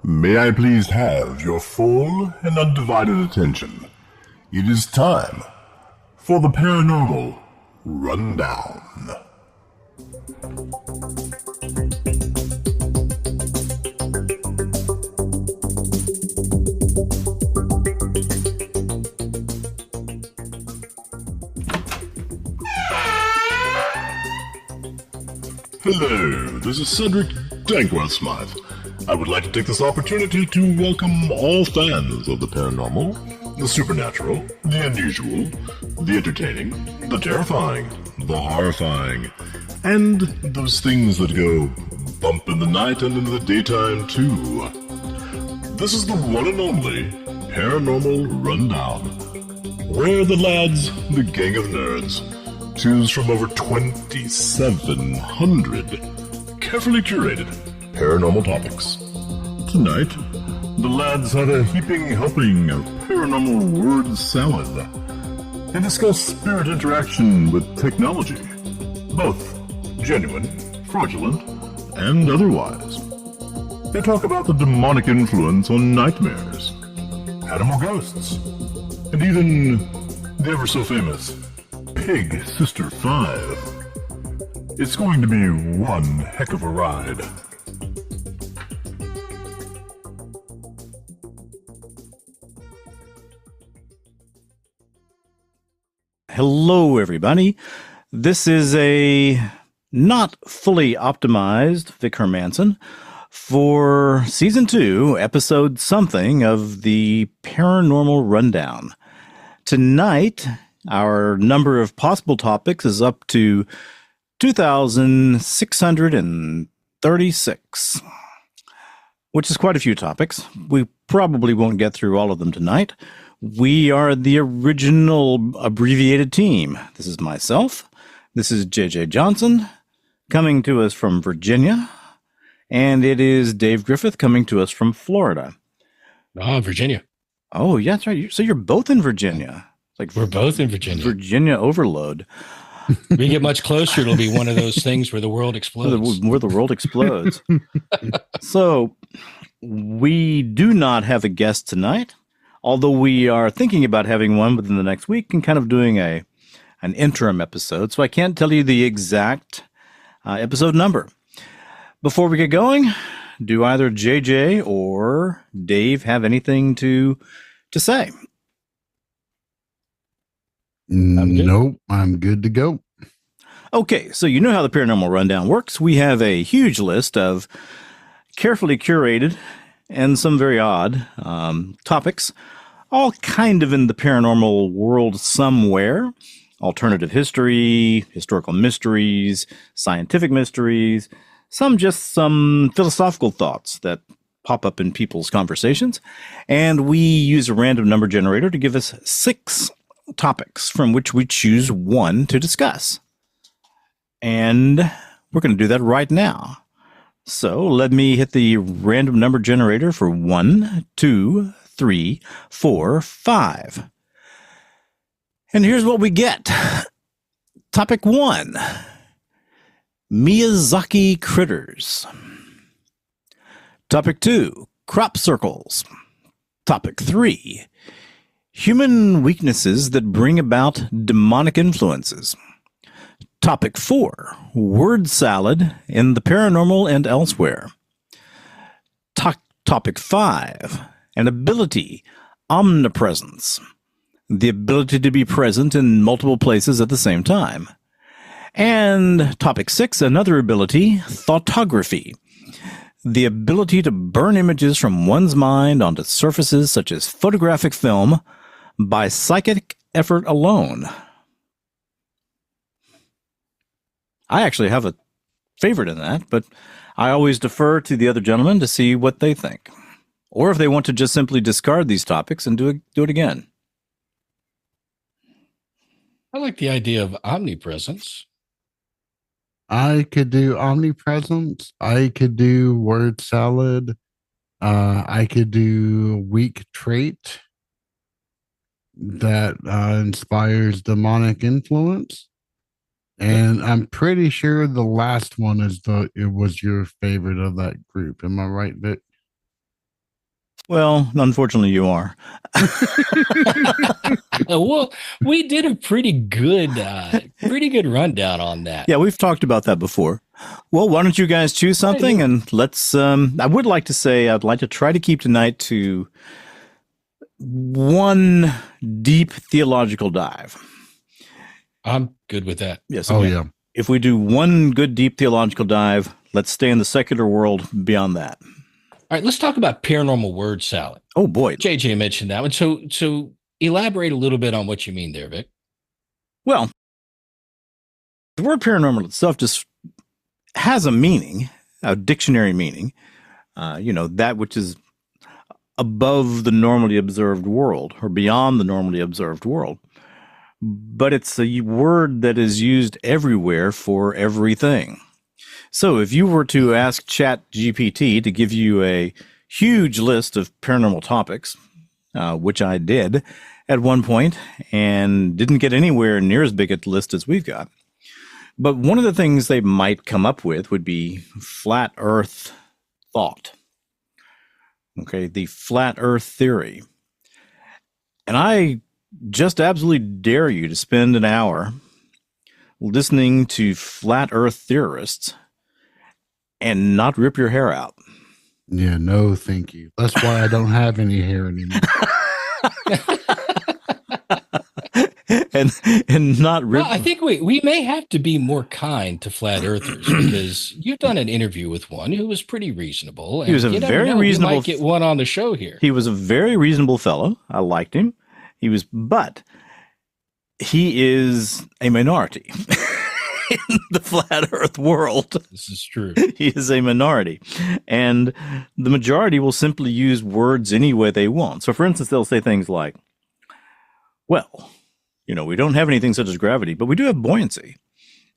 May I please have your full and undivided attention? It is time for the Paranormal Rundown. Hello, this is Cedric Dankworth Smythe. I would like to take this opportunity to welcome all fans of the paranormal, the supernatural, the unusual, the entertaining, the terrifying, the horrifying, and those things that go bump in the night and in the daytime too. This is the one and only Paranormal Rundown, where the lads, the gang of nerds, choose from over 2,700 carefully curated paranormal topics. Tonight, the lads had a heaping helping of paranormal word salad and discussed spirit interaction with technology, both genuine, fraudulent, and otherwise. They talk about the demonic influence on nightmares, animal ghosts, and even the ever so famous Pig Sister 5. It's going to be one heck of a ride. Hello, everybody. This is a not fully optimized Vic Hermanson for Season 2, Episode something of the Paranormal Rundown. Tonight, our number of possible topics is up to 2,636, which is quite a few topics. We probably won't get through all of them tonight. We are the original abbreviated team. This is myself. This is JJ Johnson coming to us from Virginia. And it is Dave Griffith coming to us from Florida. Virginia. Oh, yeah, that's right. So you're both in Virginia. Like we're both in Virginia. Virginia overload. We get much closer, it'll be one of those things where the world explodes. Where the world explodes. So we do not have a guest tonight, although we are thinking about having one within the next week and kind of doing an interim episode. So I can't tell you the exact episode number. Before we get going, do either JJ or Dave have anything to say? Nope, I'm good to go. Okay, so you know how the Paranormal Rundown works. We have a huge list of carefully curated and some very odd topics, all kind of in the paranormal world somewhere. Alternative history, historical mysteries, scientific mysteries, some philosophical thoughts that pop up in people's conversations. And we use a random number generator to give us 6 topics from which we choose one to discuss. And we're going to do that right now. So let me hit the random number generator for 1, 2, 3, 4, 5. And here's what we get. Topic 1, Miyazaki critters. Topic 2, crop circles. Topic 3, human weaknesses that bring about demonic influences. Topic 4, word salad in the paranormal and elsewhere. Topic 5, an ability, omnipresence. The ability to be present in multiple places at the same time. And topic 6, another ability, thoughtography. The ability to burn images from one's mind onto surfaces such as photographic film by psychic effort alone. I actually have a favorite in that, but I always defer to the other gentlemen to see what they think. Or if they want to just simply discard these topics and do it again. I like the idea of omnipresence. I could do omnipresence. I could do word salad. I could do weak trait that inspires demonic influence. And I'm pretty sure the last one it was your favorite of that group. Am I right, Vic? Well, unfortunately, you are. Well, we did a pretty good rundown on that. Yeah, we've talked about that before. Well, why don't you guys choose something and let's, I would like to say I'd like to try to keep tonight to one deep theological dive. I'm good with that. Yes. Oh, yeah. If we do one good deep theological dive, let's stay in the secular world beyond that. All right, let's talk about paranormal word salad. Oh, boy. JJ mentioned that one. So elaborate a little bit on what you mean there, Vic. Well, the word paranormal itself just has a meaning, a dictionary meaning, that which is above the normally observed world or beyond the normally observed world. But it's a word that is used everywhere for everything. So if you were to ask ChatGPT to give you a huge list of paranormal topics, which I did at one point and didn't get anywhere near as big a list as we've got. But one of the things they might come up with would be flat earth thought. Okay, the flat earth theory. And I just absolutely dare you to spend an hour listening to flat earth theorists and not rip your hair out. Yeah, no, thank you. That's why I don't have any hair anymore. and not rip. Well, I think we may have to be more kind to flat earthers because you've done an interview with one who was pretty reasonable. And He was a very reasonable. We might get one on the show here. He was a very reasonable fellow. I liked him. But he is a minority in the flat earth world. This is true. He is a minority. And the majority will simply use words any way they want. So, for instance, they'll say things like, well, we don't have anything such as gravity, but we do have buoyancy.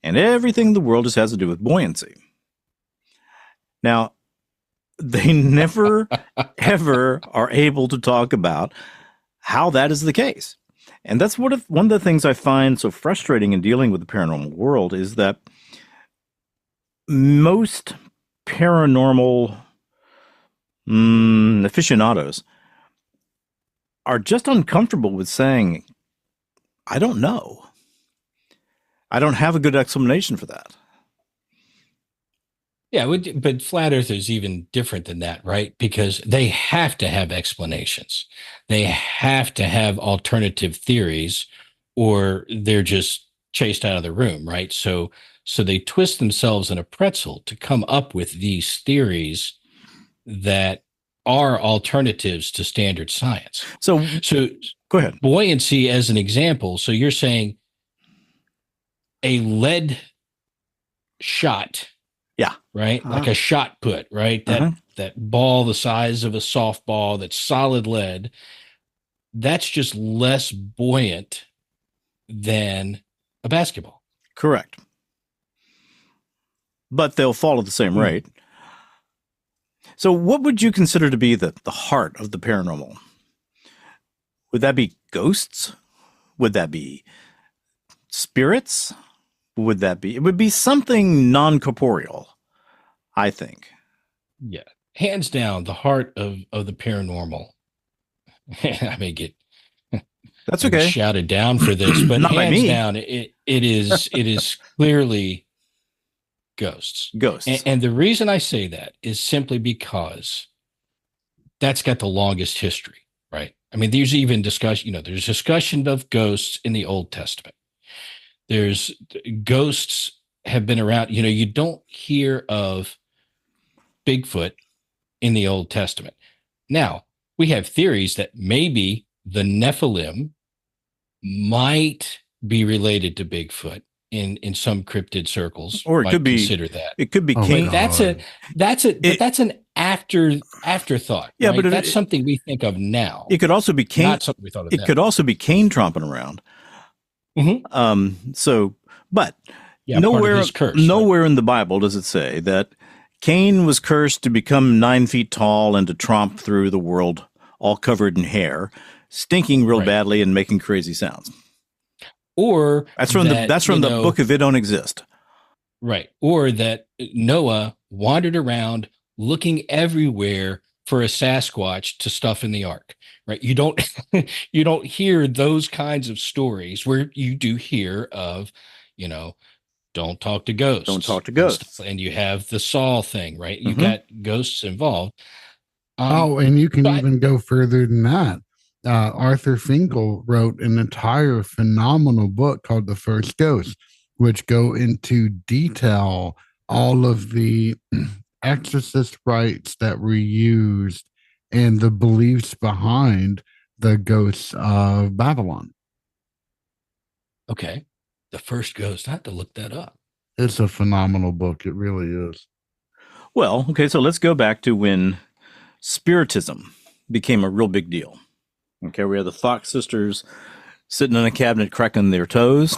And everything in the world just has to do with buoyancy. Now, they never, ever are able to talk about how that is the case. And that's one of the things I find so frustrating in dealing with the paranormal world is that most paranormal aficionados are just uncomfortable with saying, I don't know. I don't have a good explanation for that. Yeah, but flat earthers even different than that, right? Because they have to have explanations. They have to have alternative theories or they're just chased out of the room, right? So they twist themselves in a pretzel to come up with these theories that are alternatives to standard science. So go ahead. Buoyancy as an example. So you're saying a lead shot, yeah, right? Like a shot put, right? That ball the size of a softball that's solid lead, that's just less buoyant than a basketball. Correct. But they'll fall at the same rate. So what would you consider to be the heart of the paranormal? Would that be ghosts? Would that be spirits? It would be something non-corporeal, I think. Yeah. Hands down, the heart of the paranormal. I may get that's okay. Shouted down for this, but Not by hands me. down, it is clearly ghosts. Ghosts. And the reason I say that is simply because that's got the longest history, right? I mean, there's even discussion, there's discussion of ghosts in the Old Testament. There's ghosts have been around, you don't hear of Bigfoot in the Old Testament. Now, we have theories that maybe the Nephilim might be related to Bigfoot in some cryptid circles, or it could be consider that. It could be Cain. That's an afterthought. Yeah, right? but that's something we think of now. It could also be Cain. Not something we thought of. It could also be Cain tromping around. But nowhere in the Bible does it say that Cain was cursed to become 9 feet tall and to tromp through the world all covered in hair, stinking real badly and making crazy sounds. Or that's from the book of It Don't Exist. Right. Or that Noah wandered around looking everywhere for a Sasquatch to stuff in the ark, right? You don't you don't hear those kinds of stories where you do hear of, you know, don't talk to ghosts. Don't talk to ghosts. And you have the Saw thing, right? You Mhm. got ghosts involved. And you can so I- even go further than that. Arthur Finkel wrote an entire phenomenal book called The First Ghost, which go into detail all of the exorcist rites that were used and the beliefs behind the ghosts of Babylon. Okay. The First Ghost. I have to look that up. It's a phenomenal book. It really is. Well, okay, so let's go back to when Spiritism became a real big deal. Okay, we have the Fox sisters sitting in a cabinet cracking their toes.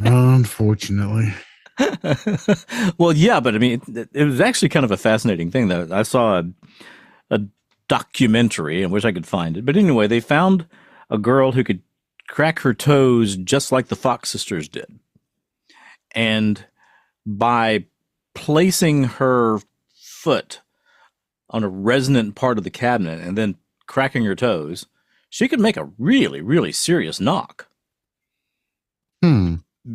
Unfortunately. Well, yeah, but I mean, it was actually kind of a fascinating thing. That I saw a documentary. I wish I could find it. But anyway, they found a girl who could crack her toes just like the Fox sisters did. And by placing her foot on a resonant part of the cabinet and then cracking her toes, she could make a really, really serious knock.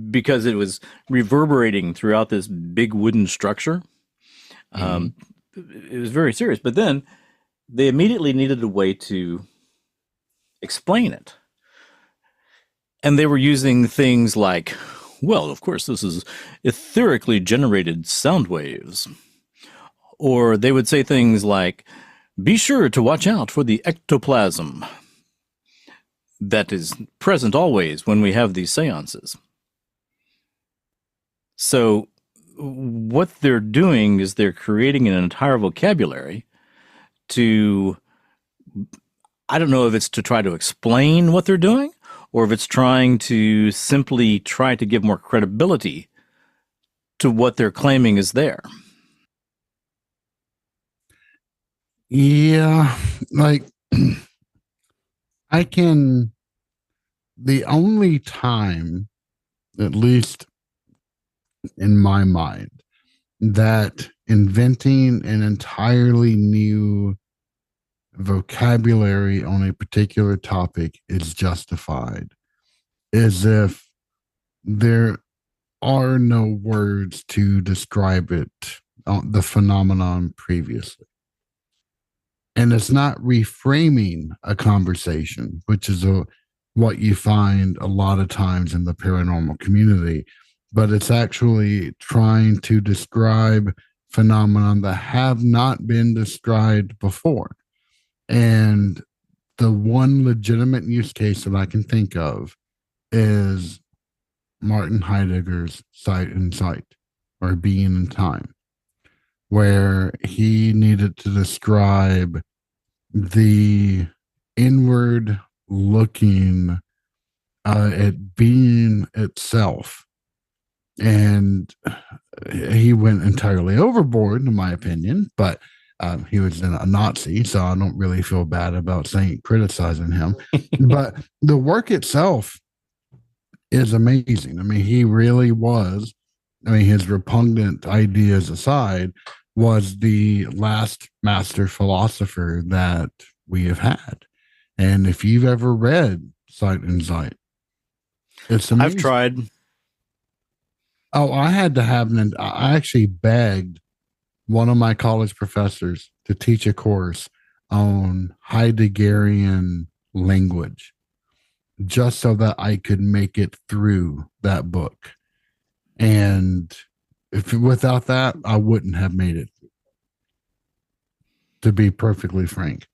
Because it was reverberating throughout this big wooden structure. It was very serious. But then they immediately needed a way to explain it. And they were using things like, well, of course, this is etherically generated sound waves. Or they would say things like, be sure to watch out for the ectoplasm that is present always when we have these seances. So what they're doing is they're creating an entire vocabulary to, I don't know if it's to try to explain what they're doing or if it's trying to simply try to give more credibility to what they're claiming is there. Yeah, like the only time, at least in my mind, that inventing an entirely new vocabulary on a particular topic is justified is if there are no words to describe it, the phenomenon previously. And it's not reframing a conversation, which is what you find a lot of times in the paranormal community, but it's actually trying to describe phenomena that have not been described before. And the one legitimate use case that I can think of is Martin Heidegger's Sight and Sight, or Being in Time, where he needed to describe the inward looking at being itself. And he went entirely overboard, in my opinion, but he was a Nazi, so I don't really feel bad about criticizing him. But the work itself is amazing. I mean, he really was. I mean, his repugnant ideas aside, was the last master philosopher that we have had. And if you've ever read Sight and Sight, it's amazing. I've tried. Oh, I had to have I actually begged one of my college professors to teach a course on Heideggerian language, just so that I could make it through that book. And without that, I wouldn't have made it, to be perfectly frank.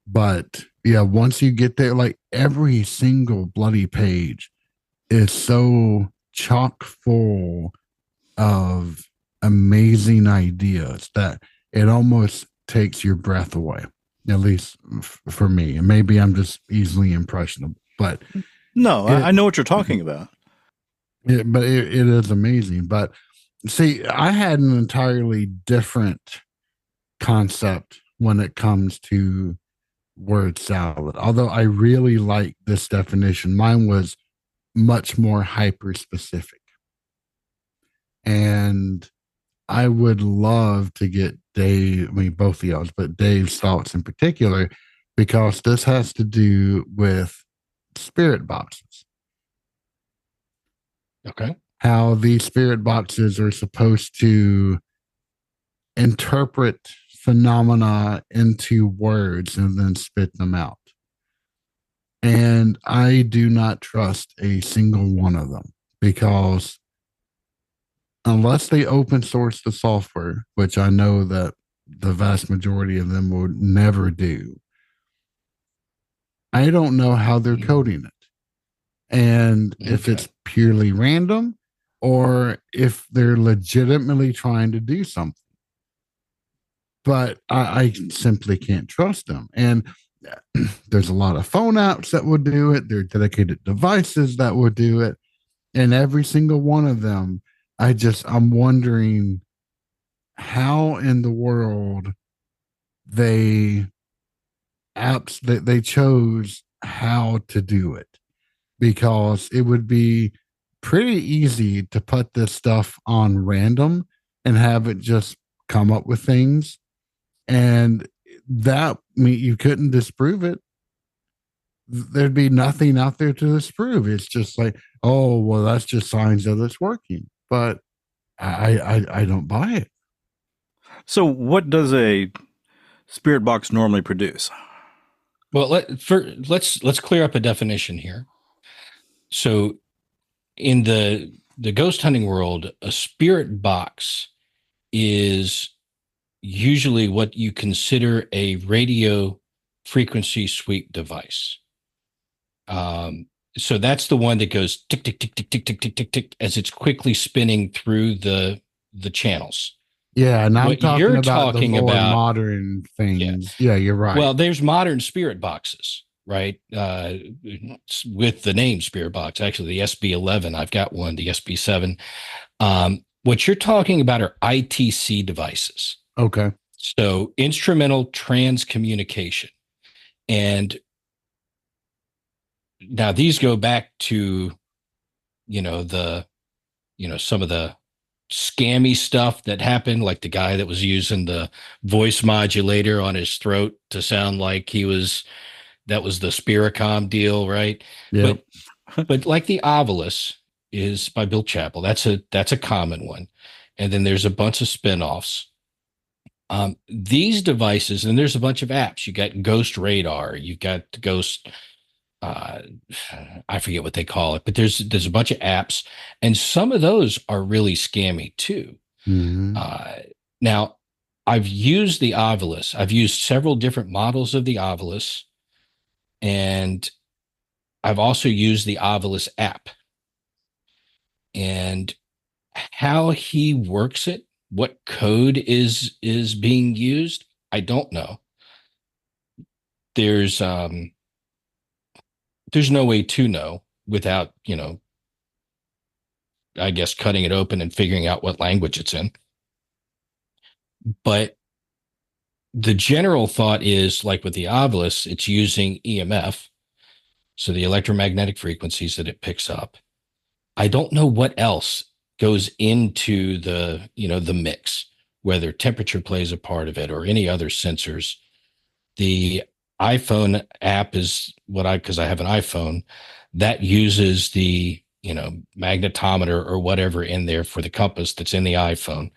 But yeah, once you get there, like every single bloody page is so chock full of amazing ideas that it almost takes your breath away, at least for me. And maybe I'm just easily impressionable, but no, I know what you're talking about. It is amazing. But see, I had an entirely different concept when it comes to word salad. Although I really like this definition, mine was much more hyper specific. And I would love to get Dave, I mean, both of y'all's, but Dave's thoughts in particular, because this has to do with spirit boxes. Okay. How these spirit boxes are supposed to interpret phenomena into words and then spit them out. And I do not trust a single one of them, because unless they open source the software, which I know that the vast majority of them would never do, I don't know how they're coding it. And if it's purely random or if they're legitimately trying to do something. But I simply can't trust them. And there's a lot of phone apps that would do it. There are dedicated devices that would do it. And every single one of them, I'm wondering how in the world they chose how to do it, because it would be pretty easy to put this stuff on random and have it just come up with things. And that, I mean, you couldn't disprove it. There'd be nothing out there to disprove. It's just like, oh, well, that's just signs that it's working. But I don't buy it. So what does a spirit box normally produce? Well, let's clear up a definition here. So in the ghost hunting world, a spirit box is usually what you consider a radio frequency sweep device. So that's the one that goes tick, tick, tick, tick, tick, tick, tick, tick, tick, as it's quickly spinning through the channels. Yeah, and I'm What talking you're about talking the more about- modern things. Yeah, you're right. Well, there's modern spirit boxes, right? With the name spirit box, actually the SB11, I've got one, the SB7. What you're talking about are ITC devices. Okay. So instrumental trans communication. And now these go back to, some of the scammy stuff that happened, like the guy that was using the voice modulator on his throat to sound like that was the Spiricom deal, right? Yeah. But like the Ovilus is by Bill Chappell. That's a common one. And then there's a bunch of spinoffs. These devices, and there's a bunch of apps. You got Ghost Radar, you've got Ghost, I forget what they call it, but there's a bunch of apps, and some of those are really scammy too. Mm-hmm. Now, I've used the Ovilus. I've used several different models of the Ovilus, and I've also used the Ovilus app. And how he works it, what code is being used, I don't know. There's no way to know without, I guess cutting it open and figuring out what language it's in. But the general thought is, like with the Ovilus, it's using EMF, so the electromagnetic frequencies that it picks up. I don't know what else goes into the mix, whether temperature plays a part of it or any other sensors. The iPhone app is because I have an iPhone that uses the magnetometer or whatever in there for the compass that's in the iPhone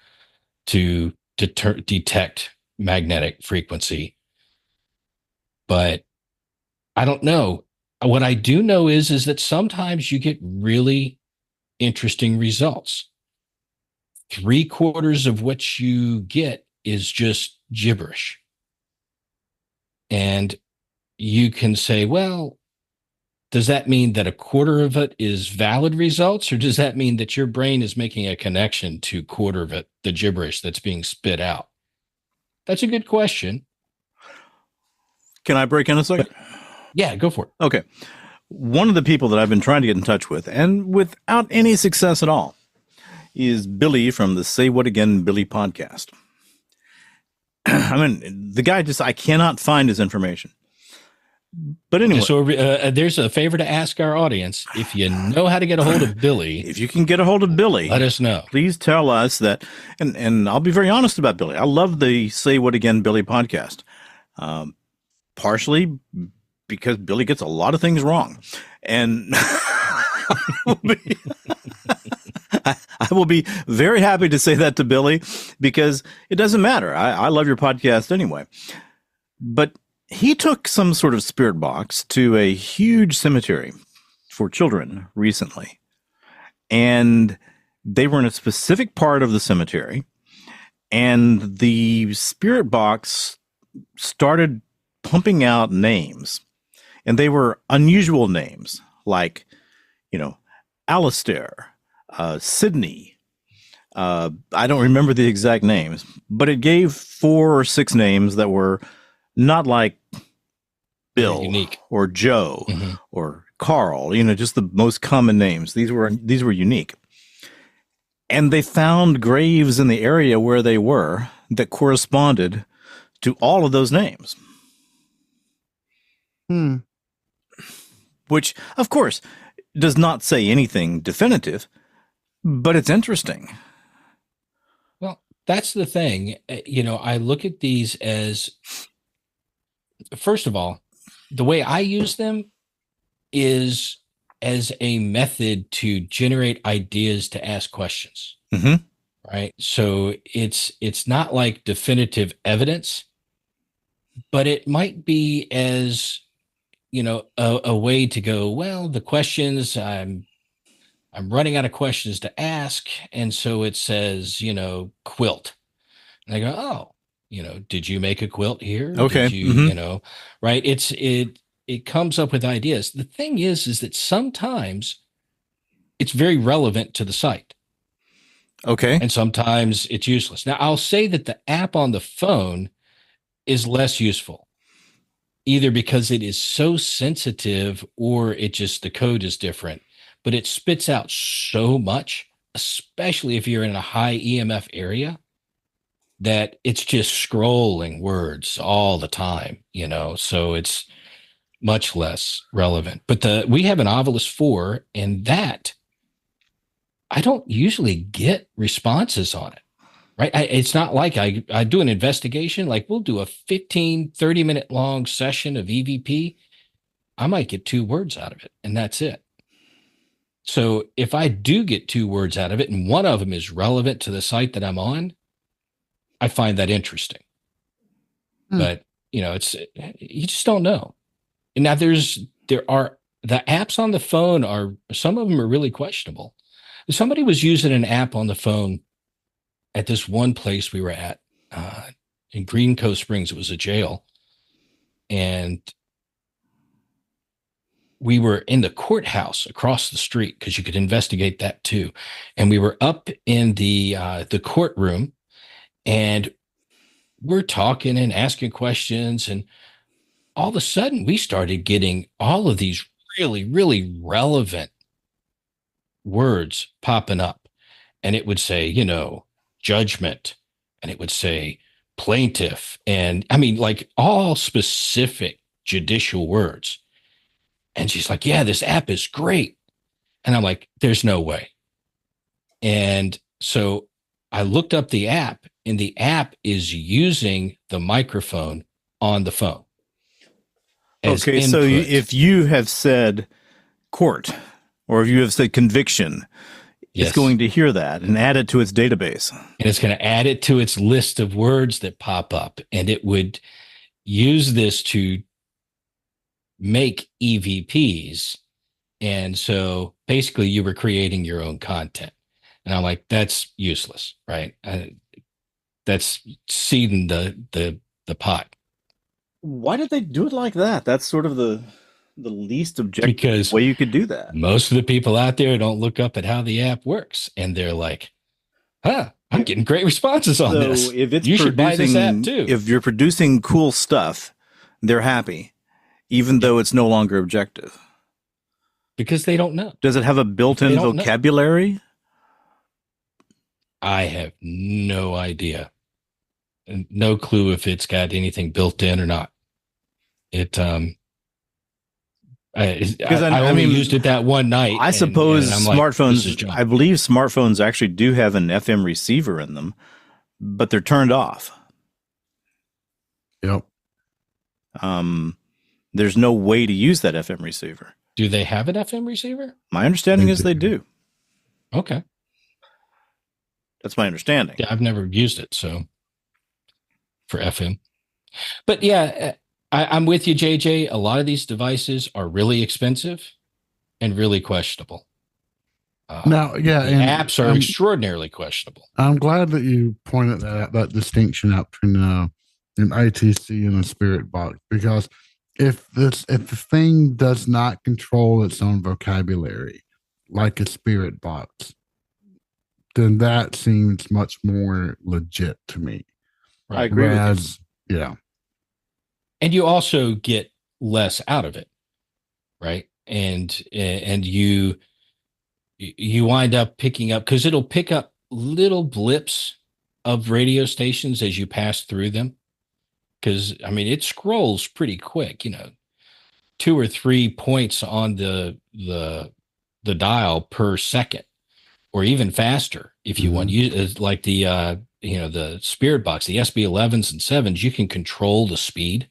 to detect magnetic frequency. But I don't know. What I do know is that sometimes you get really interesting results. 3/4 of what you get is just gibberish. And you can say, well, does that mean that 1/4 of it is valid results? Or does that mean that your brain is making a connection to 1/4 of it, the gibberish that's being spit out? That's a good question. Can I break in a second? Yeah, go for it. Okay. One of the people that I've been trying to get in touch with, and without any success at all, is Billy from the Say What Again Billy podcast. I mean, the guy I cannot find his information. But anyway, So there's a favor to ask our audience. If you know how to get a hold of Billy, if you can get a hold of Billy, let us know. Please tell us that. And I'll be very honest about Billy. I love the Say What Again Billy podcast. Partially because Billy gets a lot of things wrong. And I will be very happy to say that to Billy, because it doesn't matter. I love your podcast anyway. But he took some sort of spirit box to a huge cemetery for children recently. And they were in a specific part of the cemetery. And the spirit box started pumping out names. And they were unusual names like, Alistair, Sydney. I don't remember the exact names, but it gave 4 or 6 names that were not like Bill unique, or Joe or Carl, just the most common names. These were unique. And they found graves in the area where they were that corresponded to all of those names. Which, of course, does not say anything definitive, but it's interesting. Well, that's the thing. I look at these as, first of all, the way I use them is as a method to generate ideas to ask questions. Right. So it's not like definitive evidence, but it might be as, a way to go, well, the questions, I'm running out of questions to ask. And so it says, quilt. And I go, oh, did you make a quilt here? Okay. Did you, right. It comes up with ideas. The thing is that sometimes it's very relevant to the site. Okay. And sometimes it's useless. Now, I'll say that the app on the phone is less useful, either because it is so sensitive or the code is different, but it spits out so much, especially if you're in a high EMF area, that it's just scrolling words all the time, so it's much less relevant. But we have an Ovilus 4, and that I don't usually get responses on it, right? It's not like I do an investigation, like we'll do a 15, 30-minute long session of EVP. I might get 2 words out of it, and that's it. So if I do get 2 words out of it, and one of them is relevant to the site that I'm on, I find that interesting. But, it's, you just don't know. And now there are the apps on the phone some of them are really questionable. Somebody was using an app on the phone at this one place we were at in Green Cove Springs. It was a jail. And we were in the courthouse across the street, because you could investigate that too. And we were up in the courtroom, and we're talking and asking questions. And all of a sudden we started getting all of these really, really relevant words popping up. And it would say, judgment, and it would say plaintiff. And I mean, like all specific judicial words. And she's like, yeah, this app is great. And I'm like, there's no way. And so I looked up the app, and the app is using the microphone on the phone. Okay, so if you have said court, or if you have said conviction, it's going to hear that and add it to its database. And it's going to add it to its list of words that pop up. And it would use this to make EVPs. And so basically you were creating your own content. And I'm like, that's useless, right? That's seeding the pot. Why did they do it like that? That's sort of the least objective way you could do that. Most of the people out there don't look up at how the app works, and they're like, I'm getting great responses on this. If you should buy this app too. If you're producing cool stuff, they're happy, even though it's no longer objective. Because they don't know. Does it have a built-in vocabulary? Know. I have no idea. No clue if it's got anything built in or not. Because I only used it that one night. I suppose and I'm like, smartphones, this is junk. I believe smartphones actually do have an FM receiver in them, but they're turned off. Yep. There's no way to use that FM receiver. Do they have an FM receiver? My understanding is they do. Okay. That's my understanding. Yeah, I've never used it, so for FM. But yeah, I'm with you, JJ. A lot of these devices are really expensive and really questionable. Now, yeah, the apps are extraordinarily questionable. I'm glad that you pointed that distinction out between an ITC and a spirit box, because if the thing does not control its own vocabulary, like a spirit box, then that seems much more legit to me. I agree with you. Yeah. And you also get less out of it, right? And you wind up picking up, because it'll pick up little blips of radio stations as you pass through them. Because I mean, it scrolls pretty quick, 2 or 3 points on the dial per second, or even faster if you want. Like the spirit box, the SB11s and 7s, you can control the speed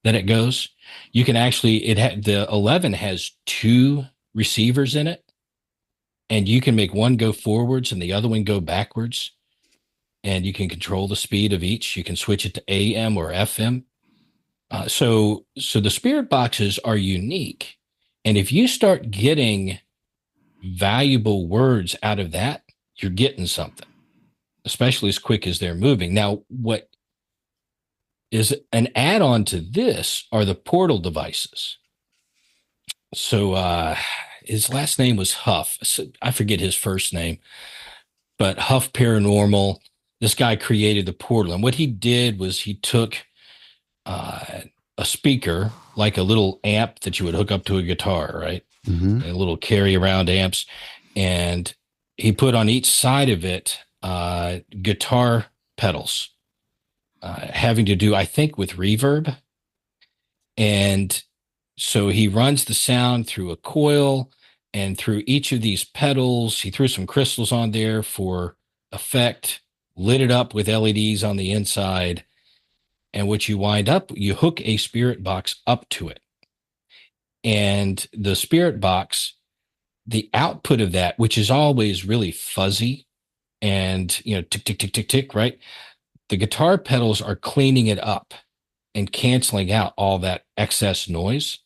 that it goes. You can actually, the 11 has 2 receivers in it, and you can make one go forwards and the other one go backwards, and you can control the speed of each. You can switch it to AM or FM. So the spirit boxes are unique, and if you start getting valuable words out of that, you're getting something, especially as quick as they're moving. Now, what is an add-on to this are the portal devices. So his last name was Huff. I forget his first name, but Huff Paranormal. This guy created the portal, and what he did was he took a speaker, like a little amp that you would hook up to a guitar, right? Mm-hmm. A little carry-around amps, and he put on each side of it guitar pedals, having to do, I think, with reverb. And so he runs the sound through a coil, and through each of these pedals, he threw some crystals on there for effect, lit it up with LEDs on the inside. And what you wind up, you hook a spirit box up to it. And the spirit box, the output of that, which is always really fuzzy and, tick, tick, tick, tick, tick, right? The guitar pedals are cleaning it up and canceling out all that excess noise.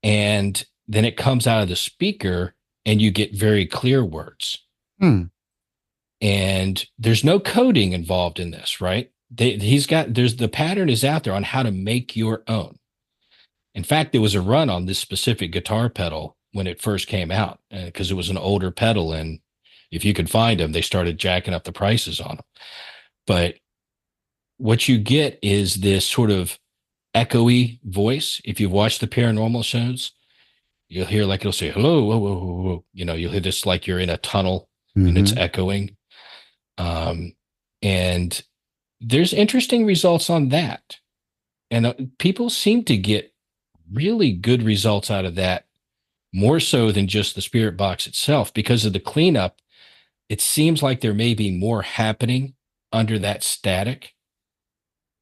And then it comes out of the speaker and you get very clear words. And there's no coding involved in this, right? The pattern is out there on how to make your own. In fact, there was a run on this specific guitar pedal when it first came out, because it was an older pedal, and if you could find them, they started jacking up the prices on them. But what you get is this sort of echoey voice. If you've watched the paranormal shows, you'll hear, like, it'll say, hello, whoa, whoa, whoa, whoa. You'll hear this like you're in a tunnel and it's echoing. And there's interesting results on that. And people seem to get really good results out of that, more so than just the spirit box itself. Because of the cleanup, it seems like there may be more happening under that static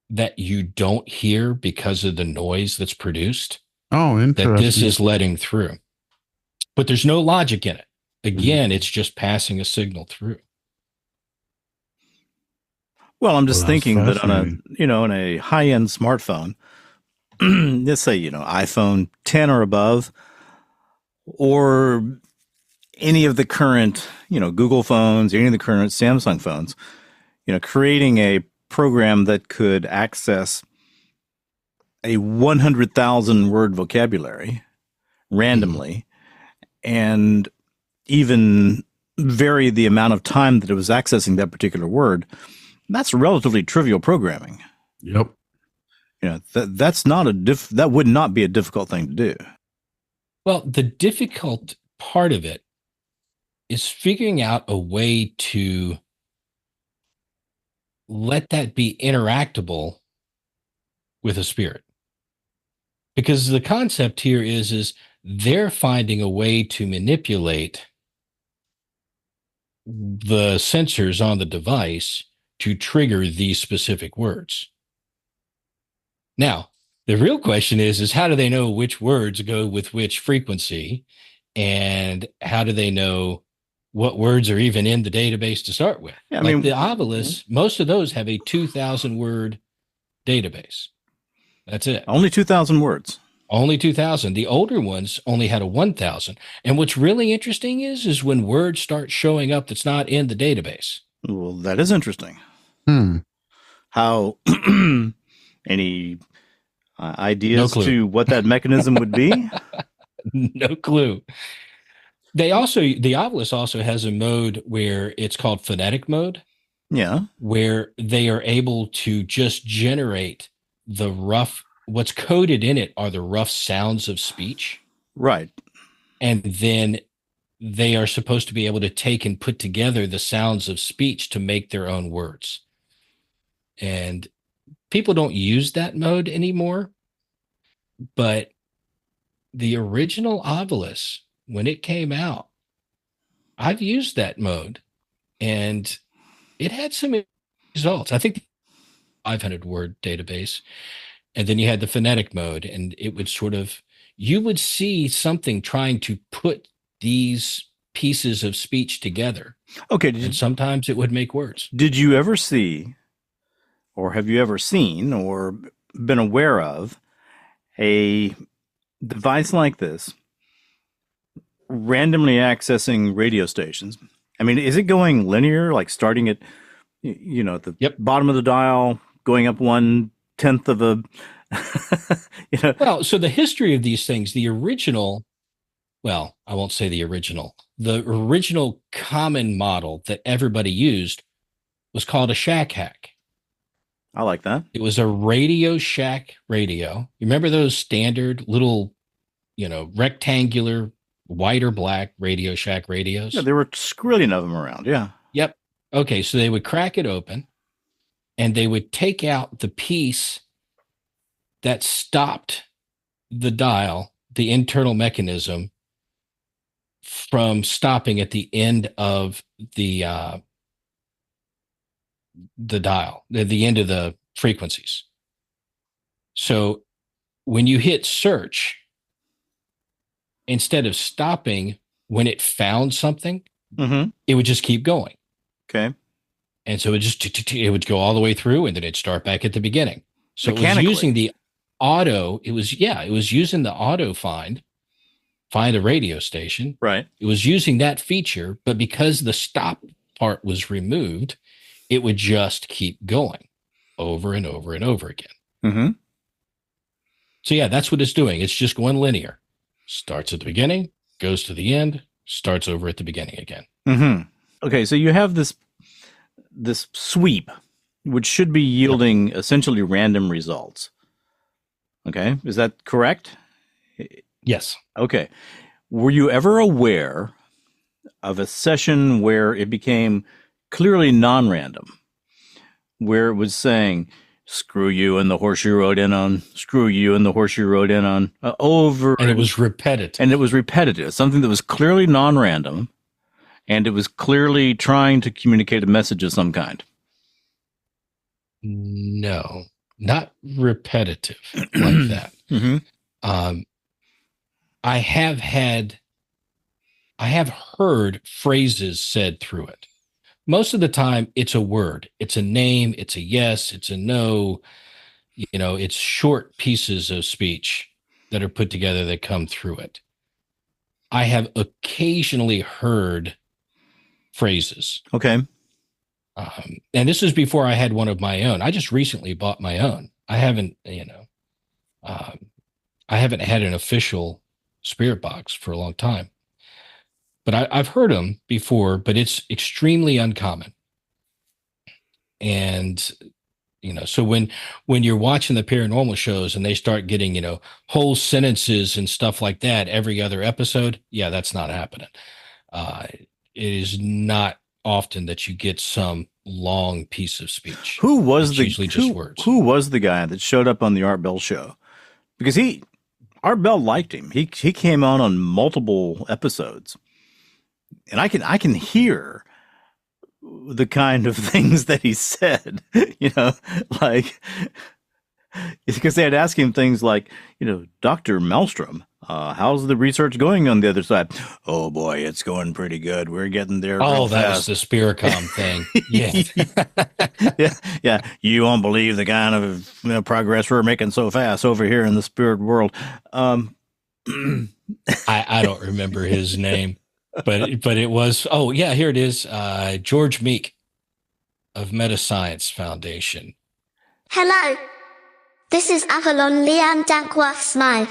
that you don't hear because of the noise that's produced. Oh, interesting. That this is letting through. But there's no logic in it. Again, it's just passing a signal through. Well, I'm just thinking that on a high-end smartphone, let's say, iPhone 10 or above, or any of the current, Google phones, any of the current Samsung phones, creating a program that could access a 100,000 word vocabulary randomly and even vary the amount of time that it was accessing that particular word, that's relatively trivial programming. Yep. That would not be a difficult thing to do. Well, the difficult part of it is figuring out a way to let that be interactable with a spirit. Because the concept here is they're finding a way to manipulate the sensors on the device to trigger these specific words. Now, the real question is how do they know which words go with which frequency, and how do they know what words are even in the database to start with? Yeah, I like mean, the Ovilus, most of those have a 2,000 word database. That's it. only 2,000 words. Only 2,000. The older ones only had a 1,000. And what's really interesting is when words start showing up that's not in the database. Well, that is interesting. How any ideas to what that mechanism would be? No clue. The Ovilus also has a mode where it's called phonetic mode. Yeah. Where they are able to just generate what's coded in it are the rough sounds of speech. Right. And then they are supposed to be able to take and put together the sounds of speech to make their own words. And people don't use that mode anymore. But the original Ovilus, when it came out, I've used that mode and it had some results. I think 500 word database. And then you had the phonetic mode, and it would you would see something trying to put these pieces of speech together. Okay. And sometimes it would make words. Did you ever see, or have you ever seen, or been aware of a device like this randomly accessing radio stations? I mean, is it going linear, like starting at, at the bottom of the dial, going up 1/10 of a, Well, so the history of these things, I won't say the original common model that everybody used was called a shack hack. I like that. It was a Radio Shack radio. You remember those standard little, rectangular, white or black Radio Shack radios? Yeah, there were a squillion of them around. Yeah. Yep. Okay, so they would crack it open and they would take out the piece that stopped the dial, the internal mechanism, from stopping at the end of the dial, the end of the frequencies. So when you hit search, instead of stopping when it found something, it would just keep going. Okay. And so it would go all the way through, and then it'd start back at the beginning. So it was using the auto. It was using the auto find a radio station. Right. It was using that feature, but because the stop part was removed, it would just keep going over and over and over again. Mm-hmm. So yeah, that's what it's doing. It's just going linear. Starts at the beginning, goes to the end, starts over at the beginning again. Mm-hmm. Okay, so you have this sweep, which should be yielding essentially random results. Okay, is that correct? Yes. Okay. Were you ever aware of a session where it became clearly non-random, where it was saying, screw you and the horse you rode in on, screw you and the horse you rode in on, over. And it was repetitive. And it was repetitive, something that was clearly non-random, and it was clearly trying to communicate a message of some kind? No, not repetitive like that. Mm-hmm. I have heard phrases said through it. Most of the time, it's a word. It's a name. It's a yes. It's a no. It's short pieces of speech that are put together that come through it. I have occasionally heard phrases. Okay. And this is before I had one of my own. I just recently bought my own. I haven't had an official spirit box for a long time. But I've heard them before, but it's extremely uncommon. And, so when you're watching the paranormal shows and they start getting, whole sentences and stuff like that every other episode, yeah, that's not happening. It is not often that you get some long piece of speech. Who was usually just words. Who was the guy that showed up on the Art Bell show? Because he Art Bell liked him. He came on multiple episodes, and I can hear the kind of things that he said. Like, because they had asked him things like, Dr. Maelstrom, how's the research going on the other side? Oh boy, it's going pretty good. We're getting there. Oh, real that fast. was the Spiricom thing. Yeah. yeah. You won't believe the kind of progress we're making so fast over here in the spirit world. I don't remember his name, but it was, oh yeah, here it is. George Meek of Metascience Foundation. Hello. This is Avalon Leanne Dankworth Smythe.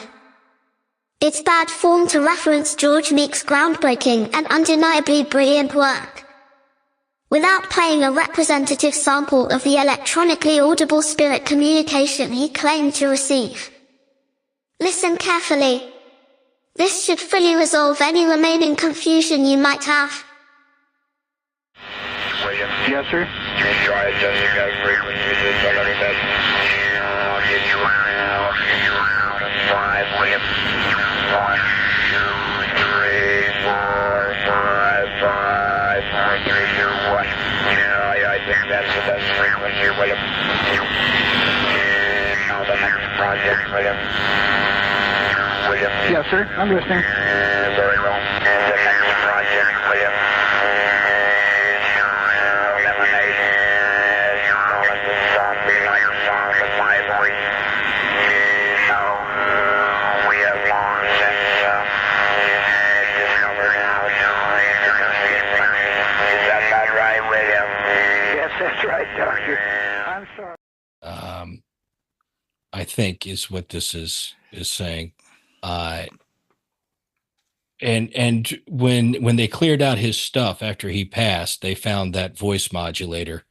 It's bad form to reference George Meek's groundbreaking and undeniably brilliant work without playing a representative sample of the electronically audible spirit communication he claimed to receive. Listen carefully. This should fully resolve any remaining confusion you might have. William. Yes, sir. Try adjusting that frequency to somebody that I'll get you around 5, William. 1, 2, 3, 4, 5, 5, 4, 3, 2, 1. Yeah, I think that's the best frequency, William. Now the next project, William. William. Yes, sir. I'm listening. Very well. The next project, William. That's right, Doctor. I'm sorry. I think is what this is saying. And when they cleared out his stuff after he passed, they found that voice modulator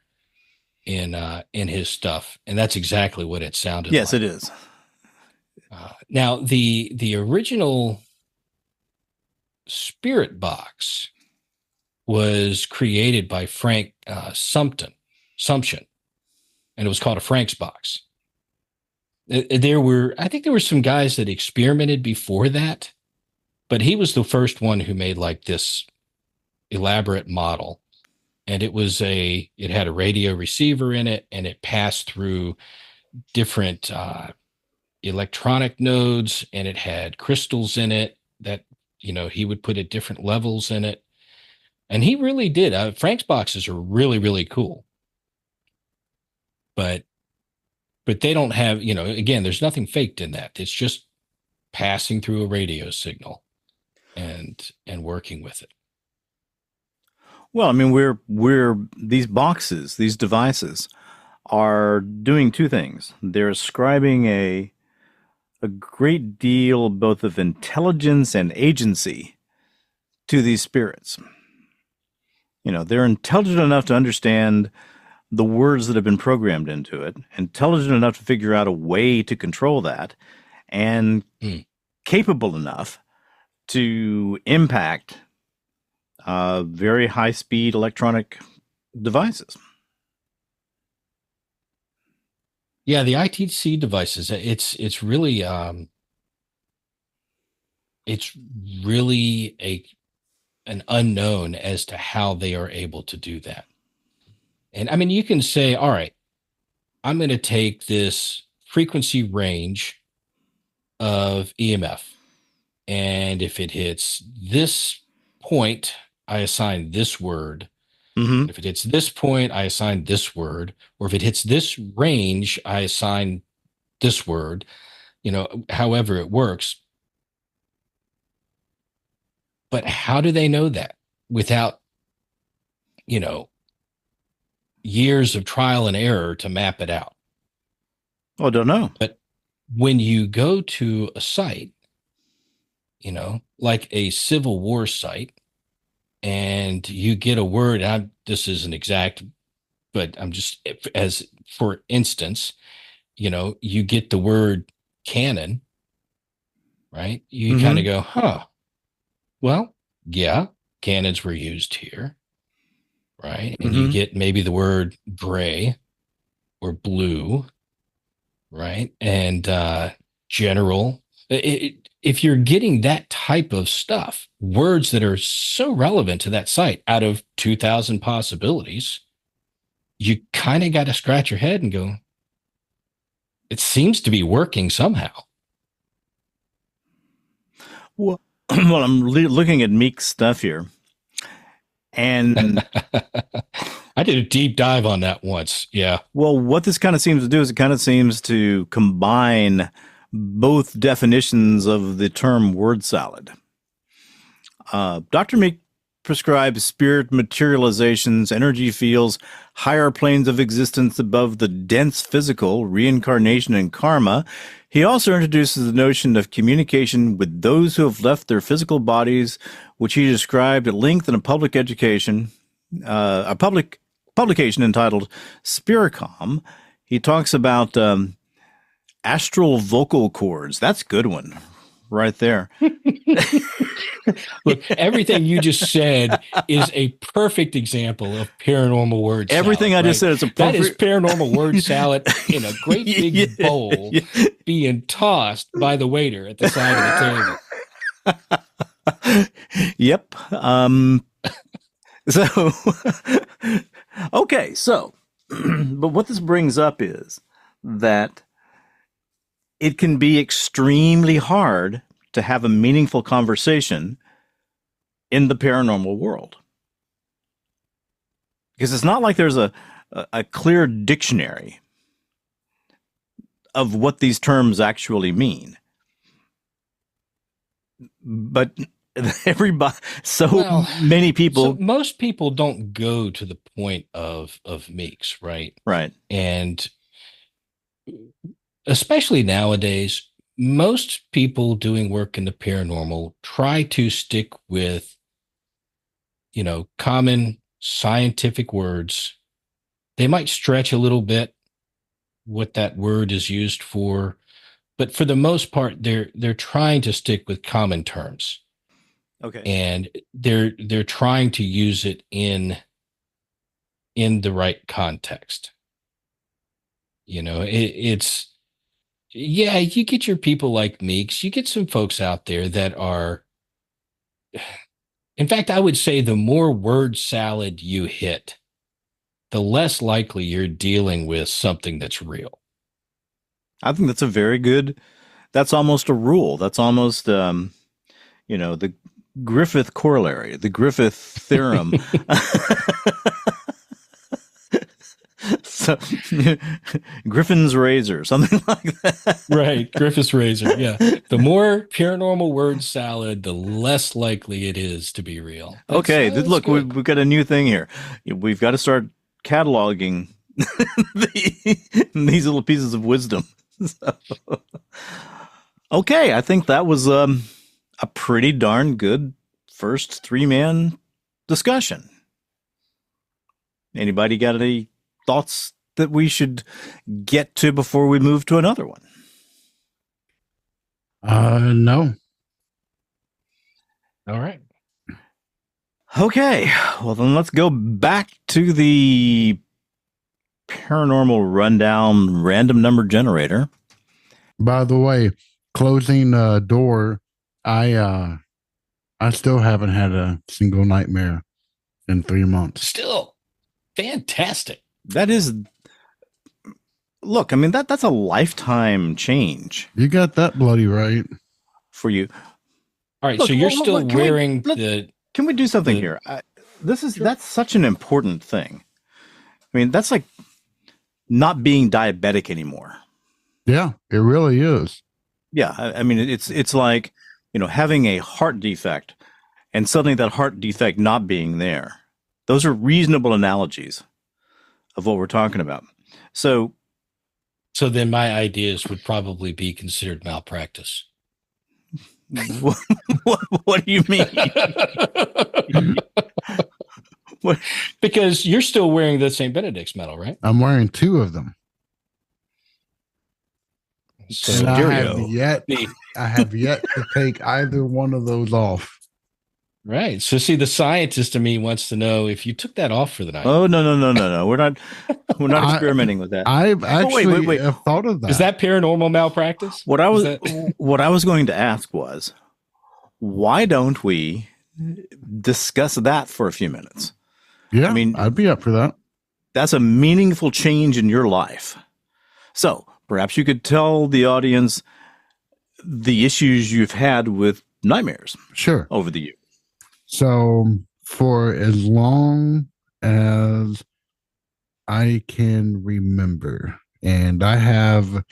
in his stuff, and that's exactly what it sounded like. Yes, it is. Now the original Spirit Box was created by Frank Sumption, and it was called a Frank's Box. I think there were some guys that experimented before that, but he was the first one who made like this elaborate model, and it had a radio receiver in it, and it passed through different electronic nodes, and it had crystals in it that he would put at different levels in it, and he really did. Frank's boxes are really, really cool, but they don't have, again, there's nothing faked in that. It's just passing through a radio signal and working with it. Well, I mean, we're these boxes, these devices are doing two things. They're ascribing a great deal both of intelligence and agency to these spirits. They're intelligent enough to understand the words that have been programmed into it, intelligent enough to figure out a way to control that, and capable enough to impact very high-speed electronic devices. Yeah, the ITC devices, it's really an unknown as to how they are able to do that. And I mean, you can say, all right, I'm going to take this frequency range of EMF, and if it hits this point, I assign this word. Mm-hmm. If it hits this point, I assign this word. Or if it hits this range, I assign this word, however it works. But how do they know that without, years of trial and error to map it out? Oh, I don't know. But when you go to a site, like a Civil War site, and you get a word, this isn't exact, but I'm just, as for instance, you get the word cannon, right? You kind of go, well, yeah, cannons were used here, right? And you get maybe the word gray or blue, right? And general, If you're getting that type of stuff, words that are so relevant to that site out of 2,000 possibilities, you kind of got to scratch your head and go, it seems to be working somehow. Well, I'm looking at Meek's stuff here. And I did a deep dive on that once. Yeah. well, what this kind of seems to do is it kind of seems to combine both definitions of the term word salad. Dr. Meek prescribes spirit materializations, energy fields, higher planes of existence above the dense physical, reincarnation, and karma. He also introduces the notion of communication with those who have left their physical bodies, which he described at length in a public publication entitled Spiricom. He talks about astral vocal cords. That's a good one right there. Look, everything you just said is a perfect example of paranormal word salad. Everything I just said is a That is perfect. paranormal word salad in a great big Yeah, bowl yeah. being tossed by the waiter at the side of the table. Yep. So, okay. So, but what this brings up is that it can be extremely hard to have a meaningful conversation in the paranormal world. Because it's not like there's a clear dictionary of what these terms actually mean. But everybody, Well, many people, So most people don't go to the point of Meeks, right? right? And especially nowadays, most people doing work in the paranormal try to stick with, common scientific words. They might stretch a little bit what that word is used for, but for the most part, they're trying to stick with common terms, Okay. and they're trying to use it in the right context. It's yeah, you get your people like Meeks, you get some folks out there that are, in fact, I would say the more word salad you hit, the less likely you're dealing with something that's real. I think that's a very good. That's almost a rule. That's almost, the Griffith corollary, the Griffith theorem. So, Griffin's razor, something like that. Right. Griffith's razor. Yeah. The more paranormal word salad, the less likely it is to be real. Okay, That's look, good. we've got a new thing here. We've got to start cataloging these little pieces of wisdom. So, okay, I think that was a pretty darn good first three-man discussion. Anybody got any thoughts that we should get to before we move to another one? No. All right. Okay, well then let's go back to the Paranormal Rundown random number generator. By the way, closing door, I still haven't had a single nightmare in 3 months. Still fantastic. That is, look, I mean that's a lifetime change You got that bloody right. for you. All right. Look, so you're look, still look, can we- wearing let- the. Can we do something The- here? That's such an important thing. I mean, that's like not being diabetic anymore. Yeah, it really is. Yeah, I mean it's like, having a heart defect and suddenly that heart defect not being there. Those are reasonable analogies of what we're talking about. So, So then my ideas would probably be considered malpractice. what do you mean? What? Because you're still wearing the St. Benedict's medal, right? I'm wearing 2 of them. So And I Stereo. have yet to take either one of those off. Right. So see, the scientist in me wants to know if you took that off for the night. Oh, no. We're not experimenting with that. I've actually wait. thought of that. Is that paranormal malpractice? What I Is was that- what I was going to ask was, why don't we discuss that for a few minutes? Yeah, I mean, I'd be up for that. That's a meaningful change in your life. So perhaps you could tell the audience the issues you've had with nightmares Sure. over the years. So for as long as I can remember, and I have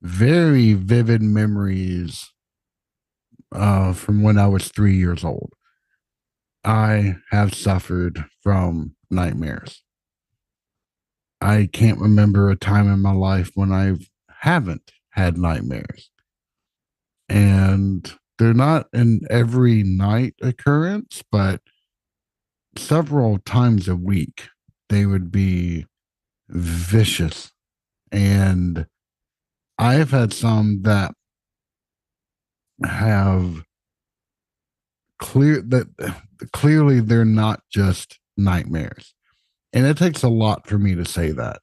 very vivid memories from when I was 3 years old, I have suffered from nightmares. I can't remember a time in my life when I haven't had nightmares. And they're not an every night occurrence, but several times a week, they would be vicious. And I've had some that have clearly they're not just nightmares. And it takes a lot for me to say that.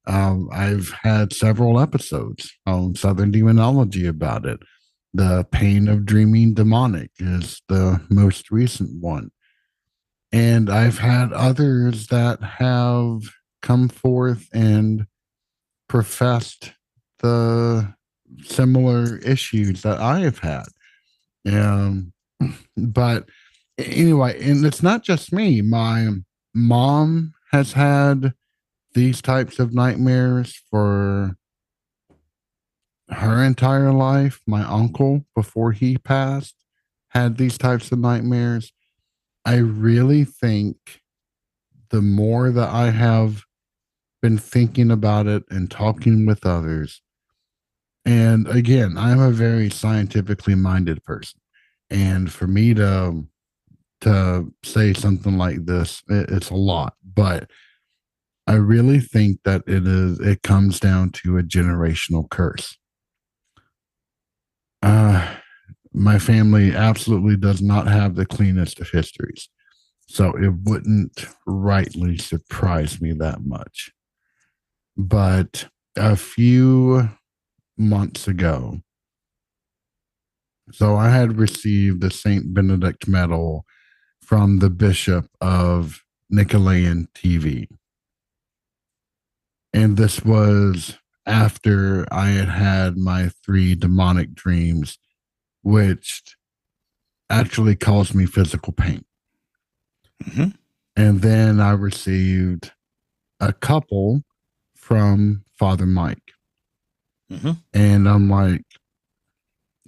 I've had several episodes on Southern Demonology about it. The Pain of Dreaming Demonic is the most recent one. And I've had others that have come forth and professed the similar issues that I have had. But anyway, and it's not just me. My mom has had these types of nightmares for her entire life. My uncle, before he passed, had these types of nightmares. I really think the more that I have been thinking about it and talking with others, and again, I'm a very scientifically minded person. And for me to say something like this, it's a lot, but I really think that it comes down to a generational curse. My family absolutely does not have the cleanest of histories, so it wouldn't rightly surprise me that much. But a few months ago, so I had received the St. Benedict Medal from the Bishop of Nicolaitan TV. And this was after I had had my 3 demonic dreams, which actually caused me physical pain. Mm-hmm. And then I received a couple from Father Mike. Mm-hmm. And I'm like,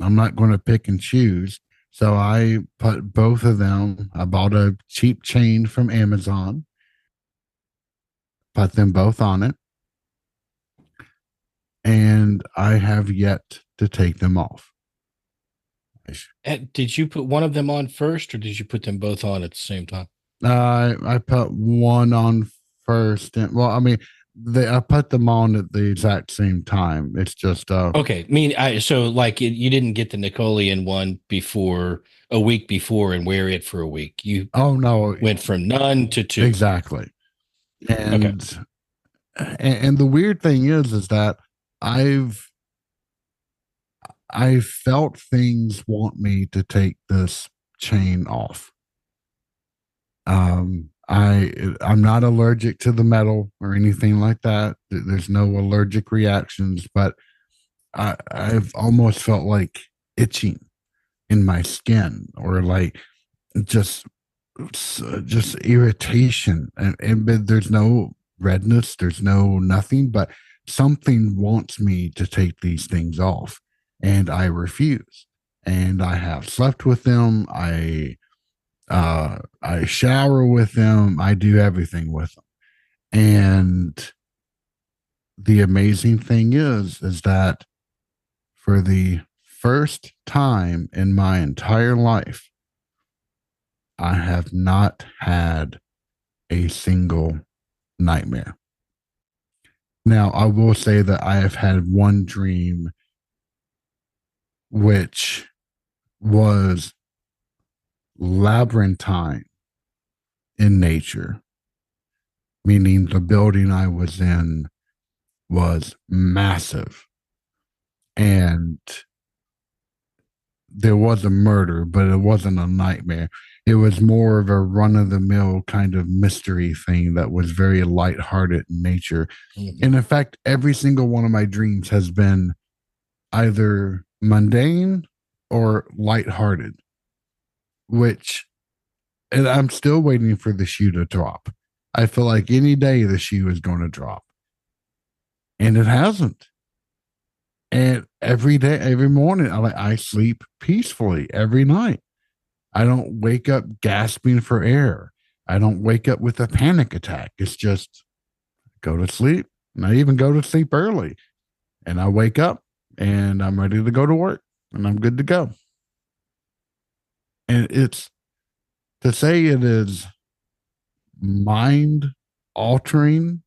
I'm not going to pick and choose. So I put both of them, I bought a cheap chain from Amazon, put them both on it, and I have yet to take them off. Did you put one of them on first, or did you put them both on at the same time? I put one on first, and well, I mean, I put them on at the exact same time. It's just okay. So like you didn't get the Nicolean one before a week before and wear it for a week. You no, went from none to 2. Exactly. And and the weird thing is that I felt things want me to take this chain off. I'm not allergic to the metal or anything like that. There's no allergic reactions, but I've almost felt like itching in my skin, or like just irritation, and there's no redness, there's no nothing, but something wants me to take these things off, and I refuse. And I have slept with them. I shower with them. I do everything with them. And the amazing thing is that for the first time in my entire life, I have not had a single nightmare. Now, I will say that I have had one dream which was labyrinthine in nature, meaning the building I was in was massive. And there was a murder, but it wasn't a nightmare. It was more of a run of the mill kind of mystery thing that was very lighthearted in nature. Mm-hmm. And in fact, every single one of my dreams has been either mundane or lighthearted, which, and I'm still waiting for the shoe to drop. I feel like any day the shoe is going to drop. And it hasn't. And every day, every morning, I sleep peacefully every night. I don't wake up gasping for air. I don't wake up with a panic attack. It's just go to sleep. And I even go to sleep early. And I wake up and I'm ready to go to work and I'm good to go. And it's to say it is mind altering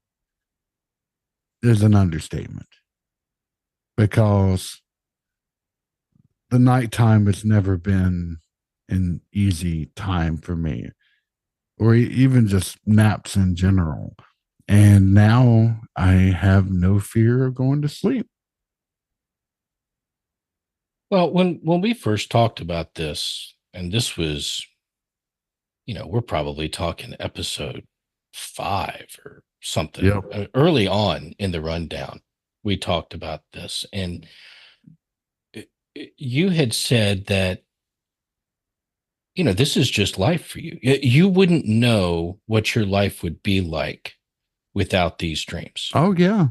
is an understatement, because the nighttime has never been an easy time for me, or even just naps in general. And now I have no fear of going to sleep. Well, when we first talked about this, and this was, we're probably talking episode 5 or something. Yep. Early on in the rundown, we talked about this, and you had said that, this is just life for you. You wouldn't know what your life would be like without these dreams. Oh, yeah.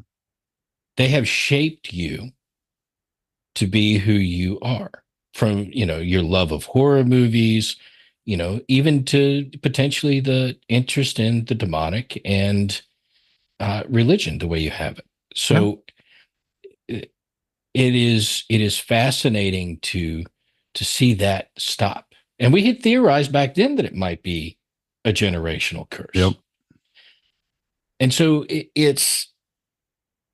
They have shaped you to be who you are, from, your love of horror movies, even to potentially the interest in the demonic and religion, the way you have it. So it is fascinating to see that stop. And we had theorized back then that it might be a generational curse. Yep. And so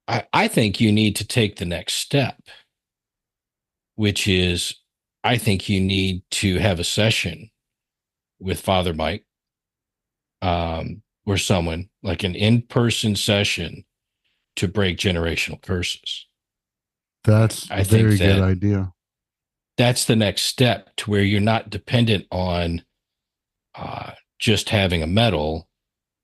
I think you need to take the next step, which is, I think you need to have a session with Father Mike, or someone, like an in-person session to break generational curses. That's a very good idea. That's the next step, to where you're not dependent on just having a medal,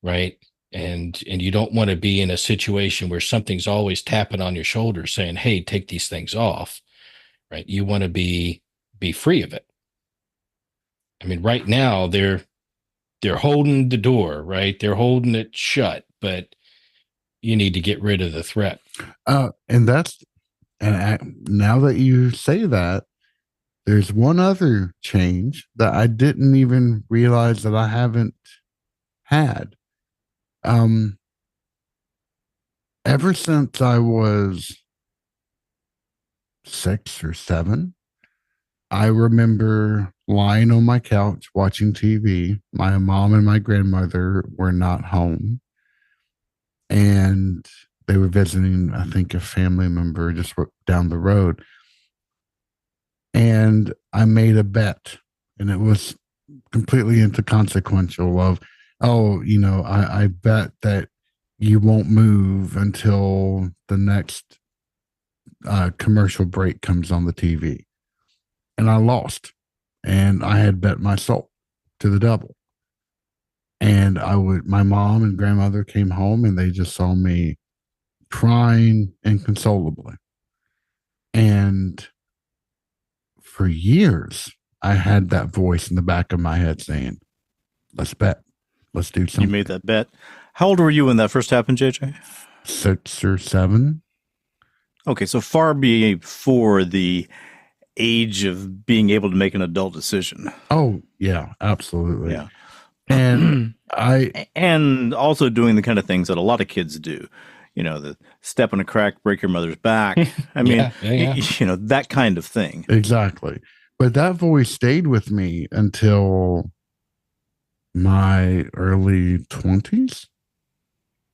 right? And you don't want to be in a situation where something's always tapping on your shoulder saying, hey, take these things off, right? You want to be free of it. I mean, right now they're holding the door, right? They're holding it shut, but you need to get rid of the threat. Now that you say that, there's one other change that I didn't even realize that I haven't had. Ever since I was 6 or 7, I remember lying on my couch watching TV. My mom and my grandmother were not home, and they were visiting, I think, a family member just down the road. And I made a bet, and it was completely inconsequential of, I bet that you won't move until the next commercial break comes on the TV. And I lost, and I had bet my soul to the devil. And my mom and grandmother came home, and they just saw me crying inconsolably. And for years, I had that voice in the back of my head saying, let's bet. Let's do something. You made that bet. How old were you when that first happened, JJ? 6 or 7. Okay, so far before the age of being able to make an adult decision. Oh, yeah, absolutely. Yeah. And and also doing the kind of things that a lot of kids do. The step on a crack, break your mother's back. I mean, yeah. That kind of thing. Exactly. But that voice stayed with me until my early 20s,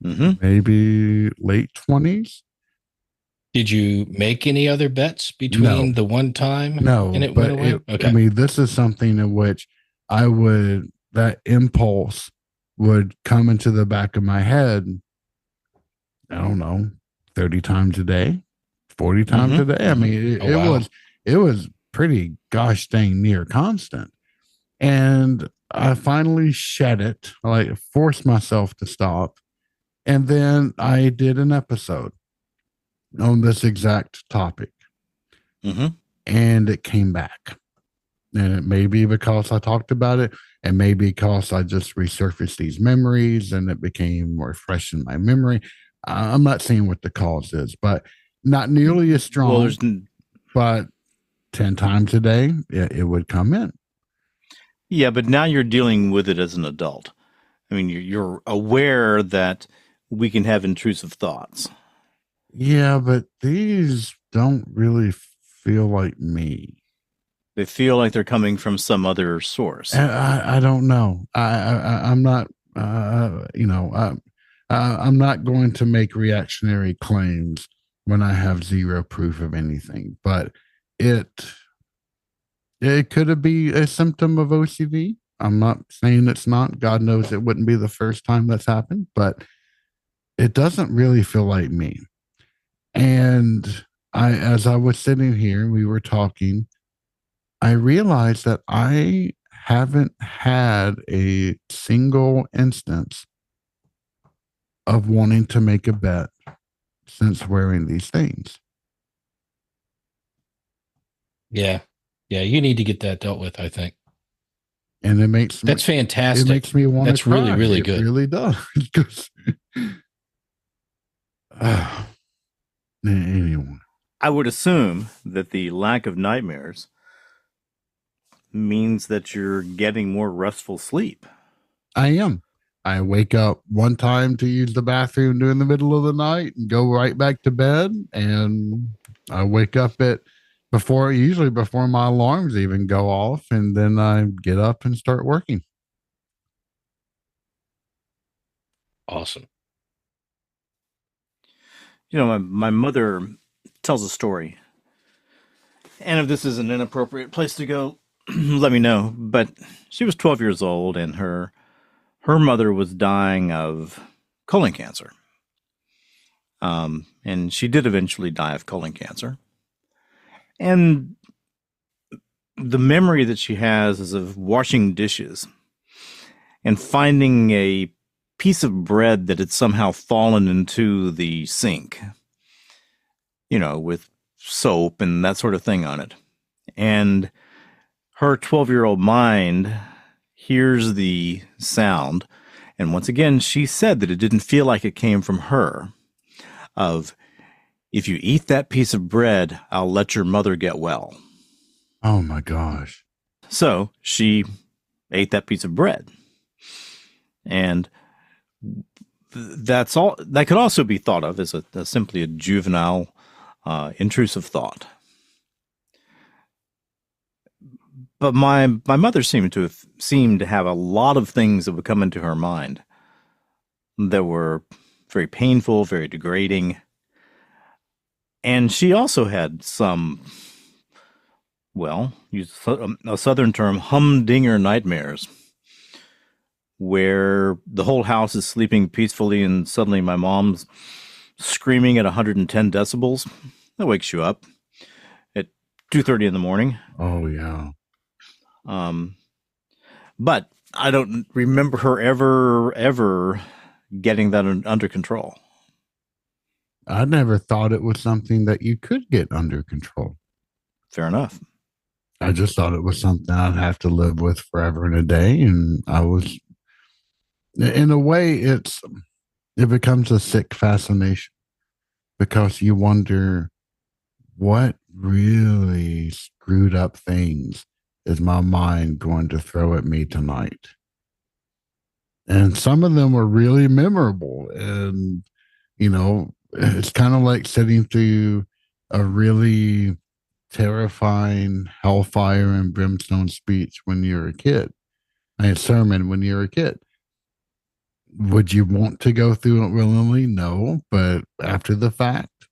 maybe late 20s. Did you make any other bets between the one time? No, and it but went away? Okay. I mean, this is something in which that impulse would come into the back of my head, I don't know, 30 times a day, 40 times a day. I mean, it was pretty gosh dang near constant. And I finally shed it. I like forced myself to stop. And then I did an episode on this exact topic. And it came back. And it may be because I talked about it, and maybe because I just resurfaced these memories and it became more fresh in my memory. I'm not saying what the cause is, but not nearly as strong. But 10 times a day, it would come in. Yeah, but now you're dealing with it as an adult. I mean, you're aware that we can have intrusive thoughts. Yeah, but these don't really feel like me. They feel like they're coming from some other source. I don't know. I'm not, I'm not going to make reactionary claims when I have zero proof of anything, but it could be a symptom of OCD. I'm not saying it's not. God knows it wouldn't be the first time that's happened, but it doesn't really feel like me. And as I was sitting here, we were talking, I realized that I haven't had a single instance of wanting to make a bet since wearing these things. Yeah. Yeah. You need to get that dealt with, I think. And it makes that's fantastic. It makes me want to That's really, really good. It really does. Anyway. I would assume that the lack of nightmares means that you're getting more restful sleep. I am. I wake up one time to use the bathroom during the middle of the night and go right back to bed. And I wake up usually before my alarms even go off. And then I get up and start working. Awesome. You know, my mother tells a story. And if this is an inappropriate place to go, let me know. But she was 12 years old and her mother was dying of colon cancer. And she did eventually die of colon cancer. And the memory that she has is of washing dishes and finding a piece of bread that had somehow fallen into the sink, you know, with soap and that sort of thing on it. And her 12-year-old mind hears the sound. And once again, she said that it didn't feel like it came from her. Of, if you eat that piece of bread, I'll let your mother get well. Oh my gosh. So she ate that piece of bread. And that's all. That could also be thought of as simply a juvenile intrusive thought. But my mother seemed to have a lot of things that would come into her mind that were very painful, very degrading. And she also had some, well, use a Southern term, humdinger nightmares, where the whole house is sleeping peacefully and suddenly my mom's screaming at 110 decibels. That wakes you up at 2:30 in the morning. Oh, yeah. But I don't remember her ever getting that under control. I never thought it was something that you could get under control. Fair enough. I just thought it was something I'd have to live with forever and a day. And I was, in a way, it becomes a sick fascination because you wonder what really screwed up things is my mind going to throw at me tonight. And some of them were really memorable. And, you know, it's kind of like sitting through a really terrifying hellfire and brimstone speech when you're a kid, a sermon when you're a kid. Would you want to go through it willingly? No. But after the fact,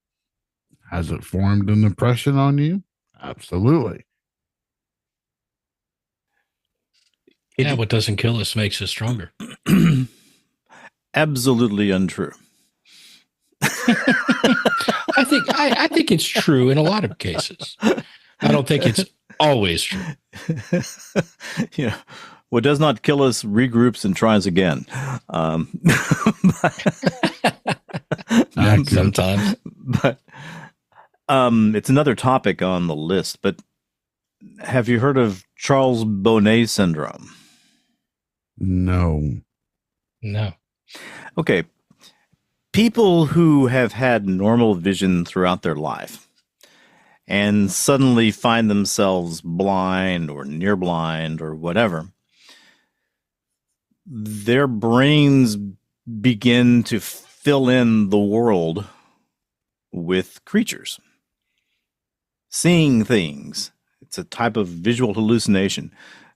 has it formed an impression on you? Absolutely. Yeah, what doesn't kill us makes us stronger. Absolutely untrue. I think it's true in a lot of cases. I don't think it's always true. You know, what does not kill us regroups and tries again. Sometimes. But it's another topic on the list. But have you heard of Charles Bonnet syndrome? No. No. Okay. People who have had normal vision throughout their life and suddenly find themselves blind or near blind or whatever, their brains begin to fill in the world with creatures, seeing things. It's a type of visual hallucination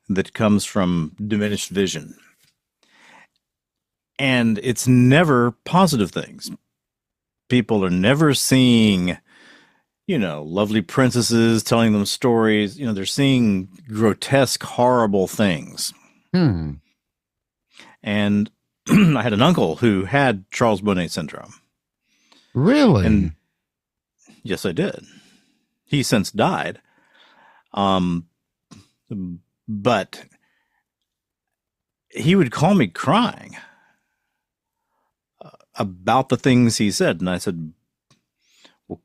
that comes from diminished vision. And it's never positive things. People are never seeing, lovely princesses telling them stories. They're seeing grotesque, horrible things. And I had an uncle who had Charles Bonnet syndrome. Really? And yes, I did. He since died. But he would call me crying about the things he said. And I said, well,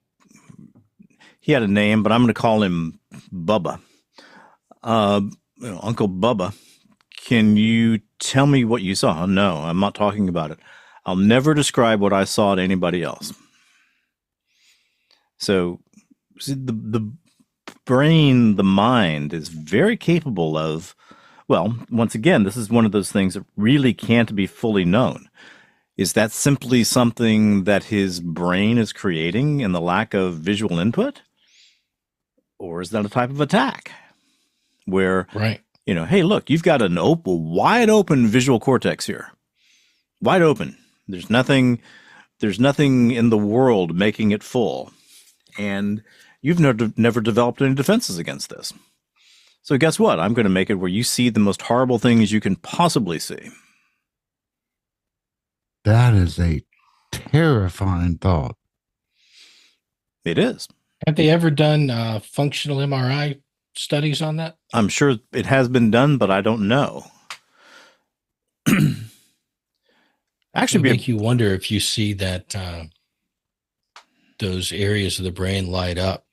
he had a name, but I'm going to call him Bubba. Uncle Bubba, can you tell me what you saw? No, I'm not talking about it. I'll never describe what I saw to anybody else. So see, the brain, the mind is very capable of, well, once again, this is one of those things that really can't be fully known. Is that simply something that his brain is creating in the lack of visual input? Or is that a type of attack where, right, hey, look, you've got an wide open visual cortex here. Wide open. There's nothing in the world making it full. And you've never developed any defenses against this. So guess what? I'm going to make it where you see the most horrible things you can possibly see. That is a terrifying thought. It is. Have they ever done functional MRI studies on that? I'm sure it has been done, but I don't know. Actually, it make you wonder if you see that those areas of the brain light up.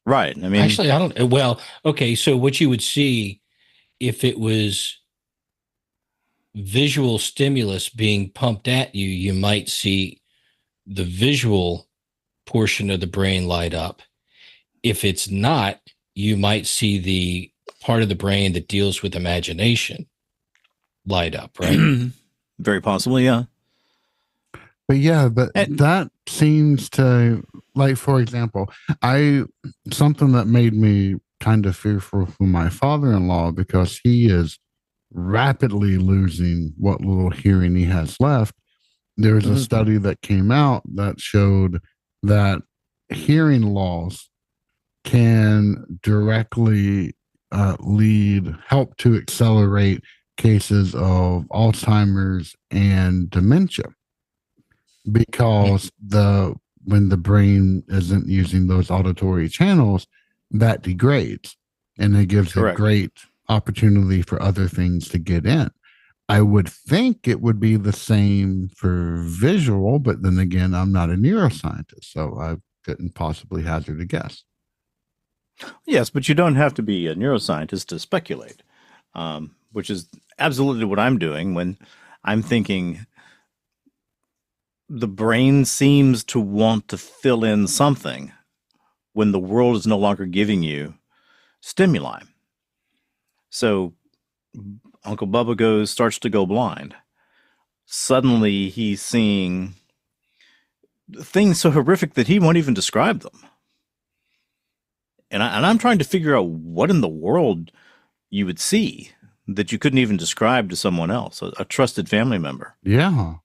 Right. I mean, actually, I don't. Well, okay. So what you would see if it was visual stimulus being pumped at you, you might see the visual portion of the brain light up. If it's not, you might see the part of the brain that deals with imagination light up, right? Very possibly, yeah. But that seems to, like, for example, something that made me kind of fearful for my father-in-law, because he is rapidly losing what little hearing he has left. There's a study that came out that showed that hearing loss can directly help to accelerate cases of Alzheimer's and dementia, because when the brain isn't using those auditory channels, that degrades, and it gives a great opportunity for other things to get in. I would think it would be the same for visual, but then again, I'm not a neuroscientist, so I couldn't possibly hazard a guess. Yes, but you don't have to be a neuroscientist to speculate, which is absolutely what I'm doing when I'm thinking the brain seems to want to fill in something when the world is no longer giving you stimuli. So Uncle Bubba starts to go blind. Suddenly he's seeing things so horrific that he won't even describe them. And I'm trying to figure out what in the world you would see that you couldn't even describe to someone else, a trusted family member. Yeah.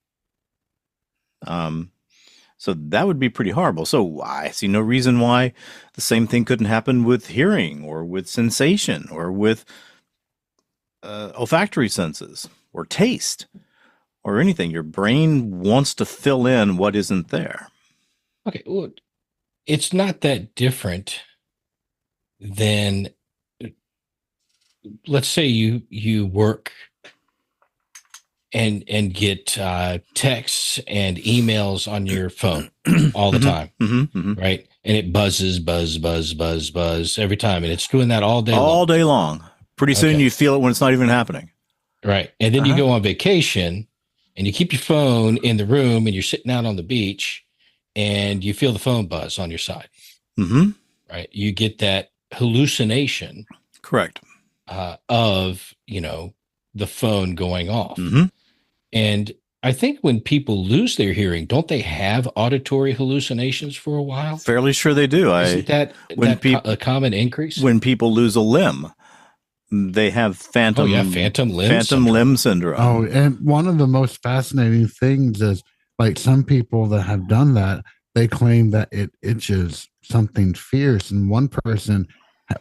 So that would be pretty horrible. So I see no reason why the same thing couldn't happen with hearing or with sensation or with olfactory senses or taste or anything. Your brain wants to fill in what isn't there. Okay, well, it's not that different than, let's say you work and get texts and emails on your phone all the time, right? And it buzzes, buzz every time, and it's doing that all day long. Pretty soon you feel it when it's not even happening. Right. And then you go on vacation and you keep your phone in the room and you're sitting out on the beach and you feel the phone buzz on your side. Right. You get that hallucination. Correct. Of, the phone going off. And I think when people lose their hearing, don't they have auditory hallucinations for a while? Fairly sure they do. Isn't that a common increase? When people lose a limb, they have phantom limb syndrome. Oh, and one of the most fascinating things is, like, some people that have done that, they claim that it itches something fierce. And one person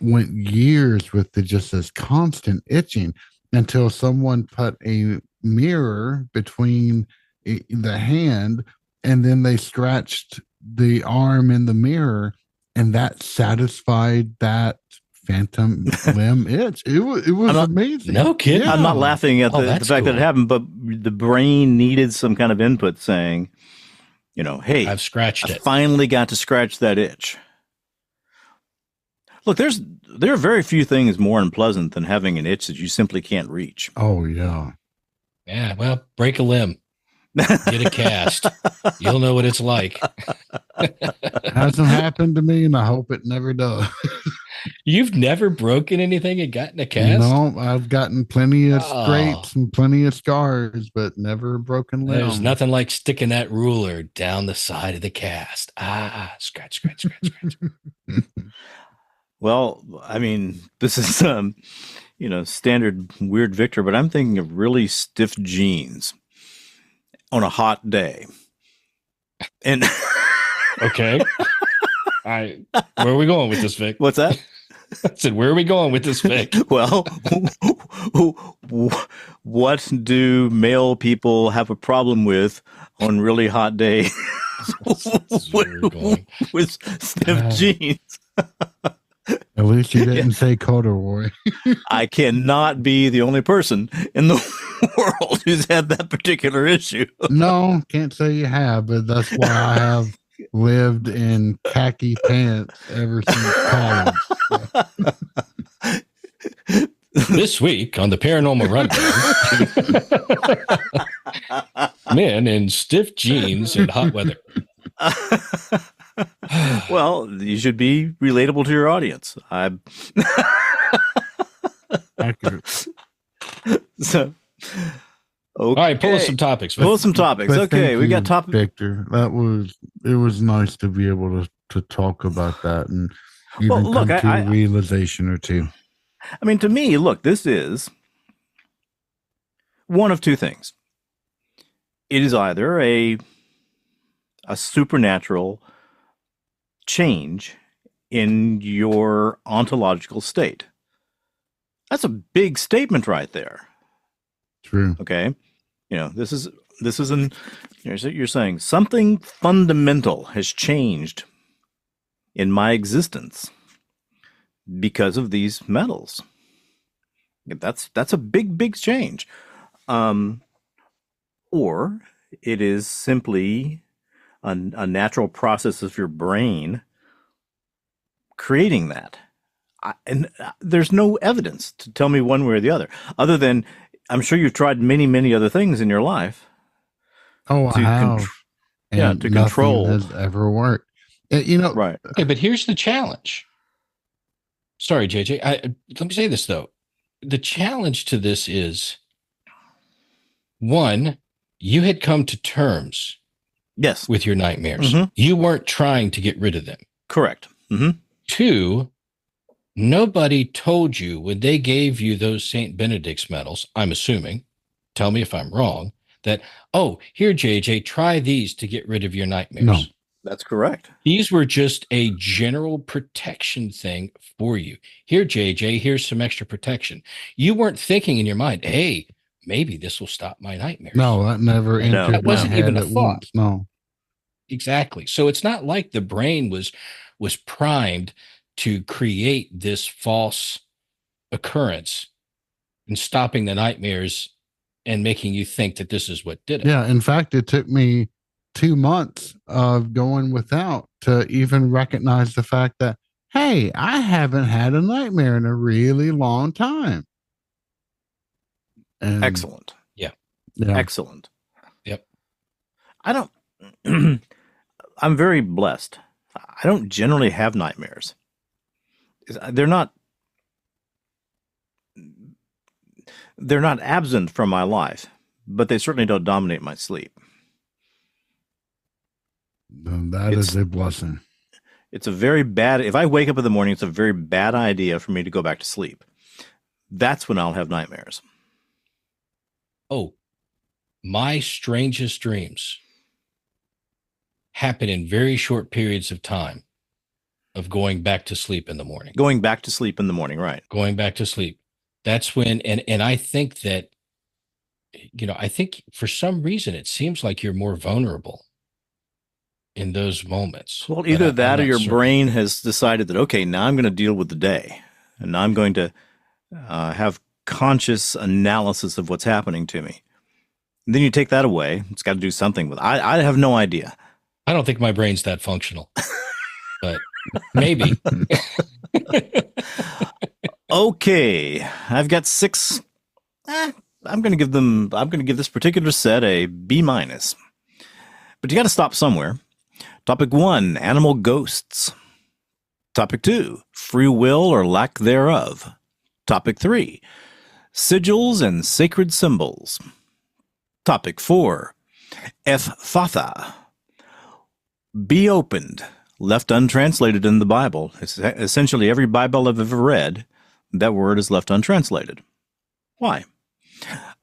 went years with just this constant itching until someone put a mirror between the hand, and then they scratched the arm in the mirror, and that satisfied that phantom limb itch. It was amazing. No kidding. I'm not laughing at the fact that it happened, but the brain needed some kind of input saying, hey, I've scratched it. I finally got to scratch that itch. Look, there are very few things more unpleasant than having an itch that you simply can't reach. Oh, yeah. Yeah, well, break a limb. Get a cast. You'll know what it's like. Hasn't happened to me, and I hope it never does. You've never broken anything and gotten a cast? No, I've gotten plenty of scrapes and plenty of scars, but never a broken limb. There's nothing like sticking that ruler down the side of the cast. Scratch. Well, I mean, this is standard weird Victor, but I'm thinking of really stiff jeans on a hot day. And okay. Where are we going with this, Vic? What's that? I said, where are we going with this, Vic? Well, what do male people have a problem with on really hot days with stiff jeans? At least you didn't say corduroy. I cannot be the only person in the world who's had that particular issue. No, can't say you have, but that's why I have lived in khaki pants ever since college. This week on the Paranormal Rundown, men in stiff jeans in hot weather. Well, you should be relatable to your audience. Accurate. So, okay. All right, pull us some topics. Pull us some topics. Okay, we got topics. Victor, it was nice to be able to talk about that and even come to a realization or two. I mean, to me, look, this is one of two things. It is either a supernatural change in your ontological state. That's a big statement right there. True. Okay. This is you're saying something fundamental has changed in my existence because of these metals. That's a big change. Or it is simply a natural process of your brain creating that. And there's no evidence to tell me one way or the other than I'm sure you've tried many, many other things in your life. Oh, I have. To control. Has ever worked. Right. Okay, but here's the challenge. Sorry, JJ. Let me say this, though. The challenge to this is, one, you had come to terms with your nightmares. Mm-hmm. You weren't trying to get rid of them. Correct. Mm-hmm. Two, nobody told you when they gave you those St. Benedict's medals, I'm assuming, tell me if I'm wrong, that, here, JJ, try these to get rid of your nightmares. That's correct. These were just a general protection thing for you. Here, JJ, here's some extra protection. You weren't thinking in your mind, hey, maybe this will stop my nightmares. No, that never No, entered that my wasn't even head a at thought. once. No. Exactly. So it's not like the brain was primed to create this false occurrence and stopping the nightmares and making you think that this is what did it. Yeah. In fact, it took me 2 months of going without to even recognize the fact that, hey, I haven't had a nightmare in a really long time. And Excellent. Yeah. Excellent. Yep. I don't, I'm very blessed. I don't generally have nightmares. They're not absent from my life, but they certainly don't dominate my sleep. That is a blessing. It's a very bad, if I wake up in the morning, it's a very bad idea for me to go back to sleep. That's when I'll have nightmares. Oh, my strangest dreams happen in very short periods of time of going back to sleep in the morning. Going back to sleep in the morning, right. Going back to sleep. That's when, and I think that, I think for some reason it seems like you're more vulnerable in those moments. Well, either that or your certain. brain has decided that, okay, now I'm going to deal with the day. And now I'm going to have conscious analysis of what's happening to me. And then you take that away. It's got to do something with it. I have no idea. I don't think my brain's that functional, but maybe. Okay, I've got 6. I'm going to give this particular set a B-. But you got to stop somewhere. Topic 1, animal ghosts. Topic 2, free will or lack thereof. Topic 3, sigils and sacred symbols. Topic 4, Ephatha. Be opened, left untranslated in the Bible. Essentially every Bible I've ever read, that word is left untranslated. Why?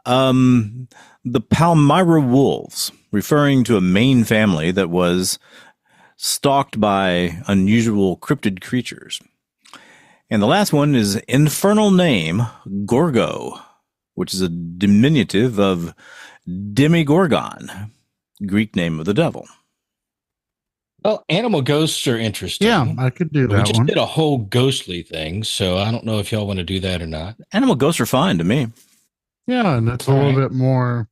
The Palmyra wolves, referring to a Maine family that was stalked by unusual cryptid creatures. And the last one is infernal name, Gorgo, which is a diminutive of Demigorgon, Greek name of the devil. Well, animal ghosts are interesting. Yeah, I could do We that just one. did a whole ghostly thing, so I don't know if y'all want to do that or not. Animal ghosts are fine to me. Yeah, and that's a little bit more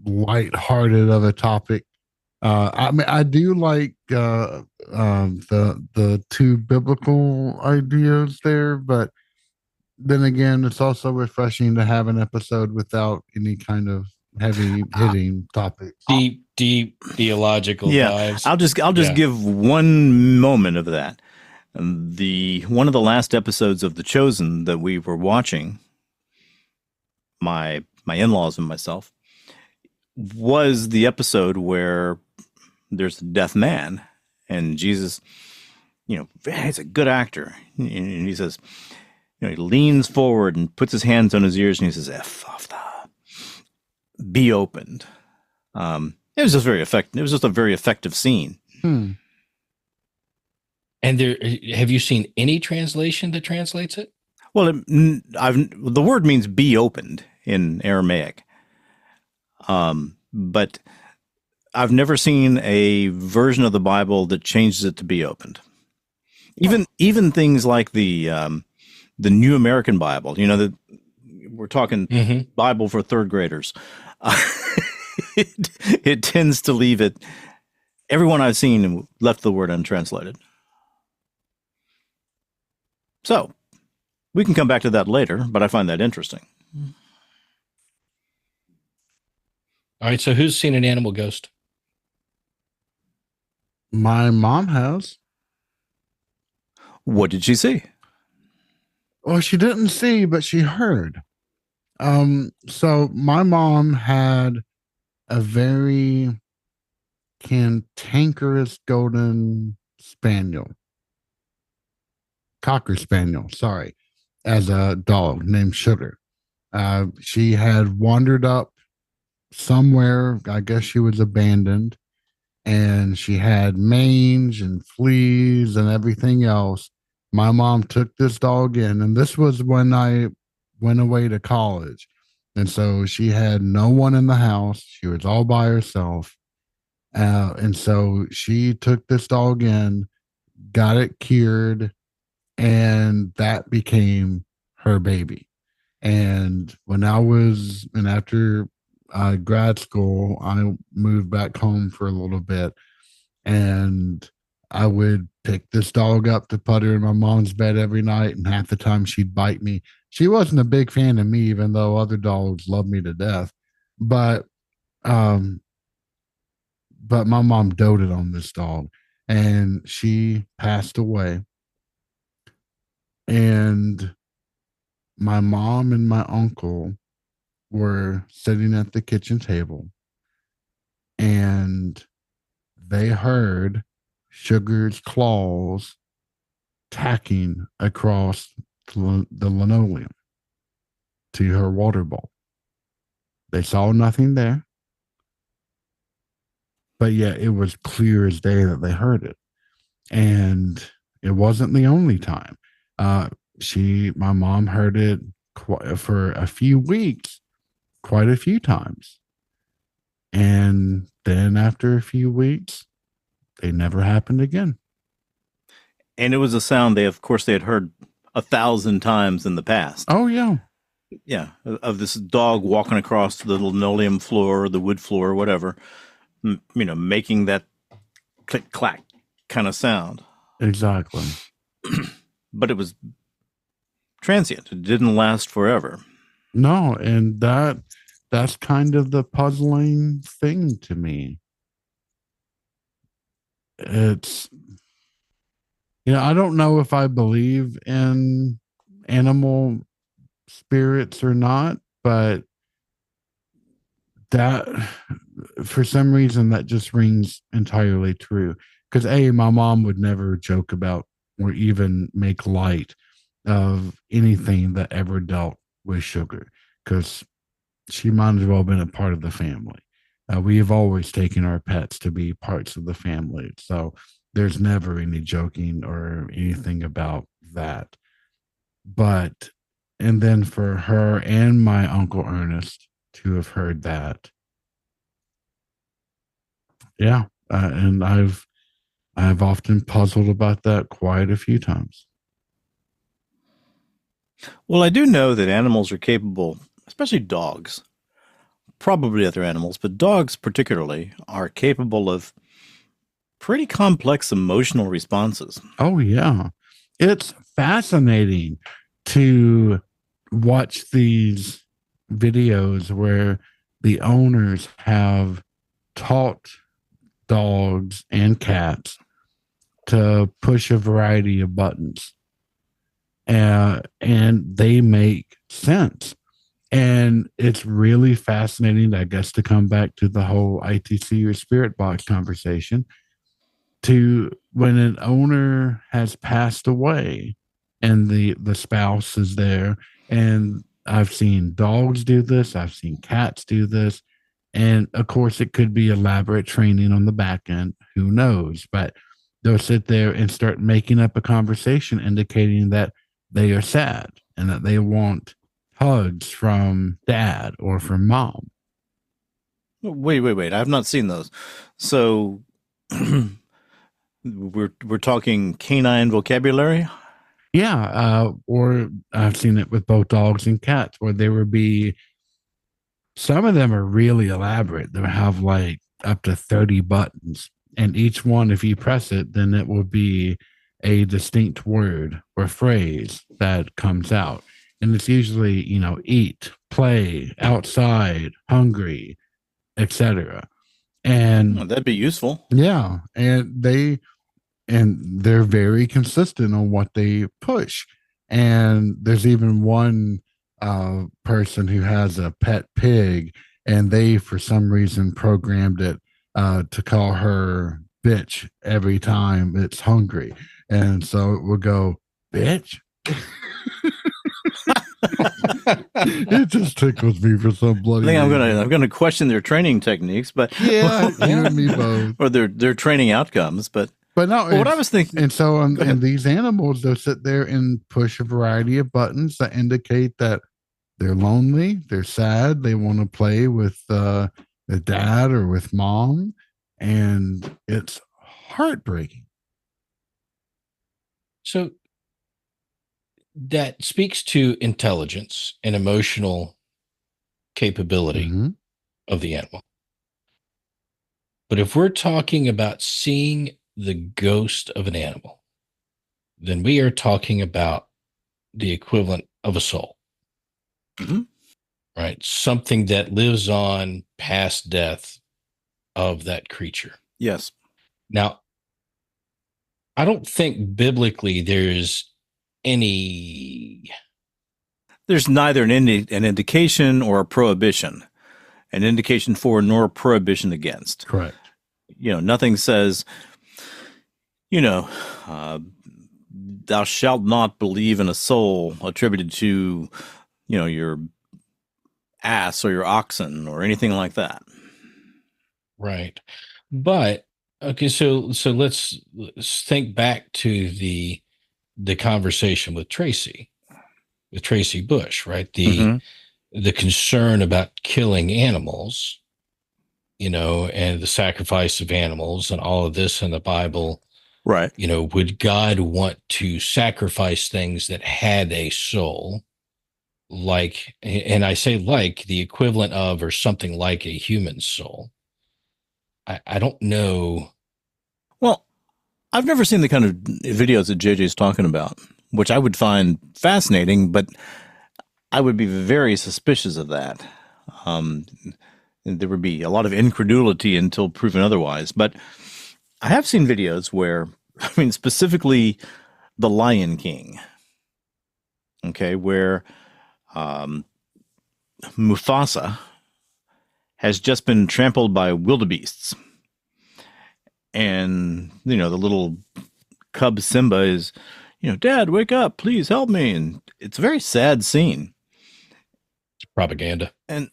lighthearted of a topic. I mean, I do like the 2 biblical ideas there, but then again, it's also refreshing to have an episode without any kind of heavy hitting topics. Deep theological dives. I'll just give one moment of that. One of the last episodes of The Chosen that we were watching, my in-laws and myself, was the episode where there's a deaf man and Jesus, he's a good actor. And he says, he leans forward and puts his hands on his ears and he says, Ephatha, be opened. It was just very effective. It was just a very effective scene. And have you seen any translation that translates it? Well, the word means be opened in Aramaic. But I've never seen a version of the Bible that changes it to be opened. Even things like the New American Bible, we're talking Bible for third graders. It tends to leave it. Everyone I've seen left the word untranslated. So we can come back to that later, but I find that interesting. All right. So who's seen an animal ghost? My mom has. What did she see? Well, she didn't see, but she heard. So my mom had a very cantankerous golden spaniel, cocker spaniel, sorry, as a dog named Sugar. She had wandered up somewhere. I guess she was abandoned. and she had mange and fleas and everything else. My mom took this dog in, and this was when I went away to college. And so she had no one in the house. She was all by herself. And so she took this dog in, got it cured, and that became her baby. And after grad school, I moved back home for a little bit, and I would pick this dog up to put her in my mom's bed every night, and half the time she'd bite me. She wasn't a big fan of me, even though other dogs loved me to death. But my mom doted on this dog, and she passed away. And my mom and my uncle were sitting at the kitchen table, and they heard Sugar's claws tacking across the linoleum to her water bowl. They saw nothing there, but yet it was clear as day that they heard it. And it wasn't the only time. My mom heard it for a few weeks, quite a few times. And then after a few weeks, they never happened again. And it was a sound they had heard 1,000 times in the past. Oh, yeah. Yeah, of this dog walking across the linoleum floor, the wood floor, whatever, making that click clack kind of sound. Exactly. But it was transient. It didn't last forever. No, and that's kind of the puzzling thing to me. It's, I don't know if I believe in animal spirits or not, but that, for some reason, that just rings entirely true. Because my mom would never joke about or even make light of anything that ever dealt with Sugar, because she might as well have been a part of the family. We have always taken our pets to be parts of the family, so there's never any joking or anything about that. But, and then for her and my Uncle Ernest to have heard that, yeah, and I've often puzzled about that quite a few times. Well, I do know that animals are capable, especially dogs, probably other animals, but dogs particularly, are capable of pretty complex emotional responses. Oh, yeah. It's fascinating to watch these videos where the owners have taught dogs and cats to push a variety of buttons, and they make sense. And it's really fascinating, I guess, to come back to the whole ITC or spirit box conversation, to when an owner has passed away and the spouse is there. And I've seen dogs do this, I've seen cats do this, and of course it could be elaborate training on the back end, who knows, but they'll sit there and start making up a conversation indicating that they are sad and that they want hugs from dad or from mom. Wait. I've not seen those. So we're talking canine vocabulary? Yeah. Or I've seen it with both dogs and cats, where there would be, some of them are really elaborate. They'll have like up to 30 buttons. And each one, if you press it, then it will be a distinct word or phrase that comes out. And it's usually, eat, play, outside, hungry, etc. And that'd be useful. Yeah. And they're very consistent on what they push. And there's even one person who has a pet pig, and they, for some reason, programmed it to call her bitch every time it's hungry. And so it will go, bitch. It just tickles me for some bloody. I think reason. I'm gonna question their training techniques, but Yeah, you and me both. or their training outcomes. But no, what I was thinking, and so and these animals, they'll sit there and push a variety of buttons that indicate that they're lonely, they're sad, they want to play with their dad or with mom, and it's heartbreaking. So that speaks to intelligence and emotional capability Mhm. of the animal. But if we're talking about seeing the ghost of an animal, then we are talking about the equivalent of a soul, Mhm. right? Something that lives on past death of that creature. yes, Now, I don't think biblically there's any. there's neither an indication or a prohibition, an indication for nor a prohibition against. Correct. Nothing says, thou shalt not believe in a soul attributed to, your ass or your oxen or anything like that. Right. But okay, so let's think back to the conversation with Tracy Bush, right? Mhm. The concern about killing animals, and the sacrifice of animals and all of this in the Bible. Right. Would God want to sacrifice things that had a soul, like, and I say like the equivalent of or something like a human soul? I don't know. Well, I've never seen the kind of videos that JJ's talking about, which I would find fascinating, but I would be very suspicious of that. There would be a lot of incredulity until proven otherwise. But I have seen videos where, specifically The Lion King, okay, where Mufasa has just been trampled by wildebeests. And, the little cub Simba is, Dad, wake up, please help me. And it's a very sad scene. It's propaganda. And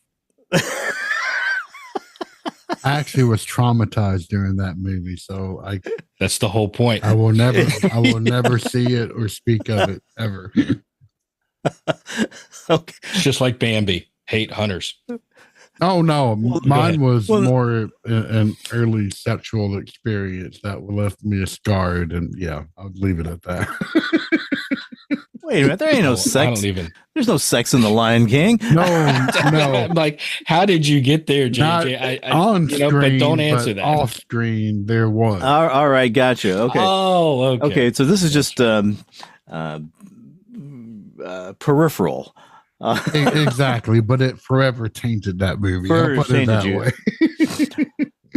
I actually was traumatized during that movie, so That's the whole point. I will never see it or speak of it ever. okay. It's just like Bambi, hate hunters. Oh no, mine was Well, more an early sexual experience that left me scarred, and yeah, I'll leave it at that. Wait a minute, there ain't no I sex. don't even. There's no sex in The Lion King. No, I'm like, how did you get there, not JJ? on screen, but don't answer but that. off screen, there was. All right, gotcha. Okay. Oh, okay. Okay, so this is just peripheral. Exactly, but it forever tainted that movie. I'll put it that way.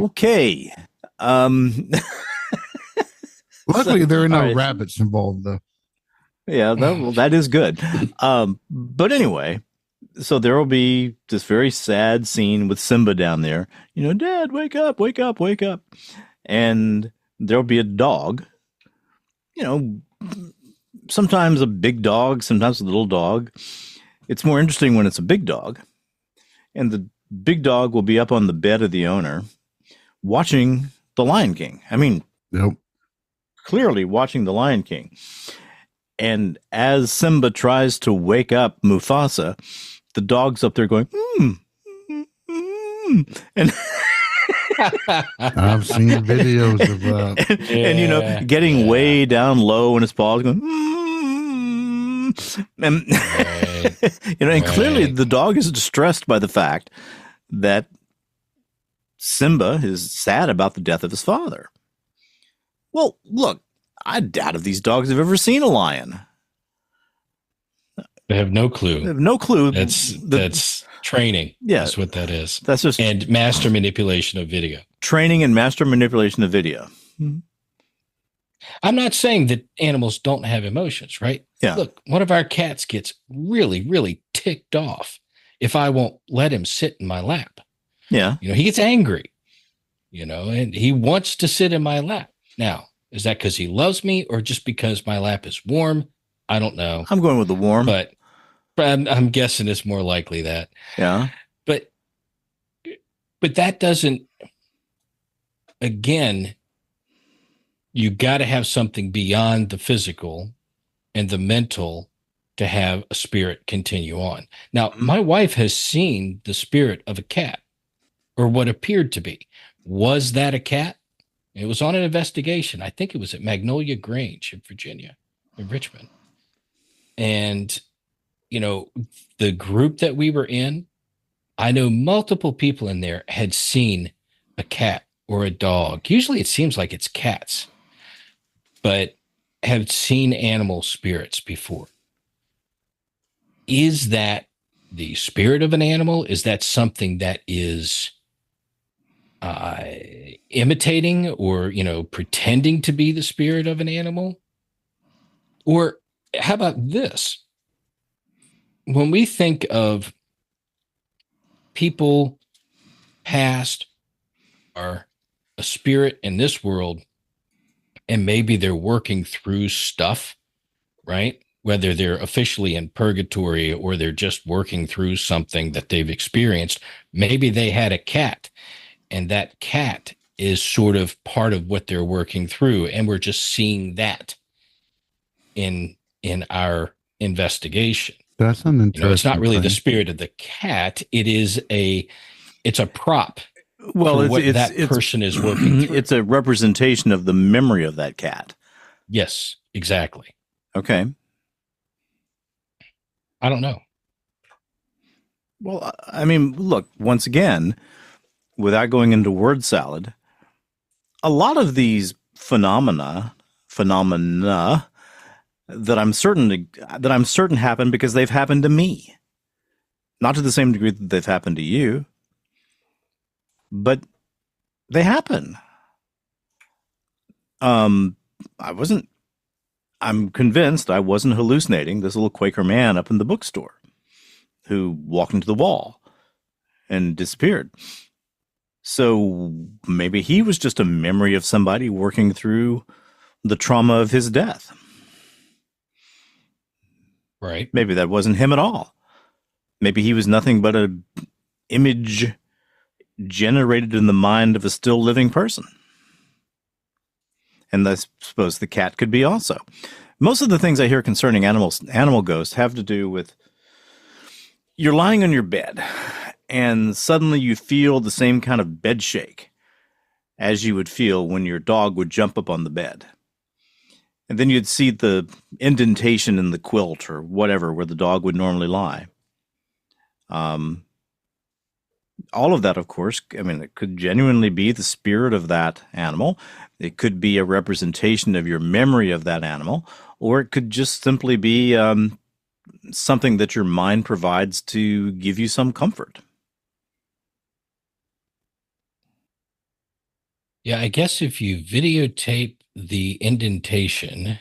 Okay. Luckily, there are no all right. rabbits involved, though. Yeah, that is good. But anyway, so there will be this very sad scene with Simba down there. Dad, wake up, wake up, wake up. And there'll be a dog. Sometimes a big dog, sometimes a little dog. It's more interesting when it's a big dog. And the big dog will be up on the bed of the owner watching The Lion King. Nope. Clearly watching The Lion King. And as Simba tries to wake up Mufasa, the dog's up there going, and I've seen videos of that. and getting way down low in his paws, going, and and clearly the dog is distressed by the fact that Simba is sad about the death of his father. Well, look, I doubt if these dogs have ever seen a lion. They have no clue. They have no clue. That's training. Yeah. That's what that is. That's just And master manipulation of video. training and master manipulation of video. I'm not saying that animals don't have emotions, right? Yeah. Look, one of our cats gets really, really ticked off if I won't let him sit in my lap. Yeah. He gets angry, and he wants to sit in my lap. Now, is that because he loves me or just because my lap is warm? I don't know. I'm going with the warm. But I'm guessing it's more likely that. Yeah. But that doesn't, again, you got to have something beyond the physical and the mental to have a spirit continue on. Now, my wife has seen the spirit of a cat, or what appeared to be. Was that a cat? It was on an investigation. I think it was at Magnolia Grange in Virginia, in Richmond. And, the group that we were in, I know multiple people in there had seen a cat or a dog. Usually it seems like it's cats, but have seen animal spirits before. Is that the spirit of an animal? Is that something that is imitating or, pretending to be the spirit of an animal? Or how about this? When we think of people past are a spirit in this world, and maybe they're working through stuff, right? Whether they're officially in purgatory or they're just working through something that they've experienced. Maybe they had a cat, and that cat is sort of part of what they're working through, and we're just seeing that in our investigation. That's an interesting it's not really the thing. spirit of the cat. It's a prop. Well, for what that person is working through. It's a representation of the memory of that cat. Yes, exactly. Okay. I don't know. Well, I mean, look, once again, without going into word salad, a lot of these phenomena that I'm certain happen because they've happened to me. Not to the same degree that they've happened to you, but they happen. I'm convinced I wasn't hallucinating this little Quaker man up in the bookstore who walked into the wall and disappeared. So maybe he was just a memory of somebody working through the trauma of his death. Right. Maybe that wasn't him at all. Maybe he was nothing but an image generated in the mind of a still living person. And I suppose the cat could be also. Most of the things I hear concerning animal ghosts have to do with you're lying on your bed and suddenly you feel the same kind of bed shake as you would feel when your dog would jump up on the bed. And then you'd see the indentation in the quilt or whatever where the dog would normally lie. All of that, of course, I mean, it could genuinely be the spirit of that animal. It could be a representation of your memory of that animal, or it could just simply be something that your mind provides to give you some comfort. Yeah, I guess if you videotape the indentation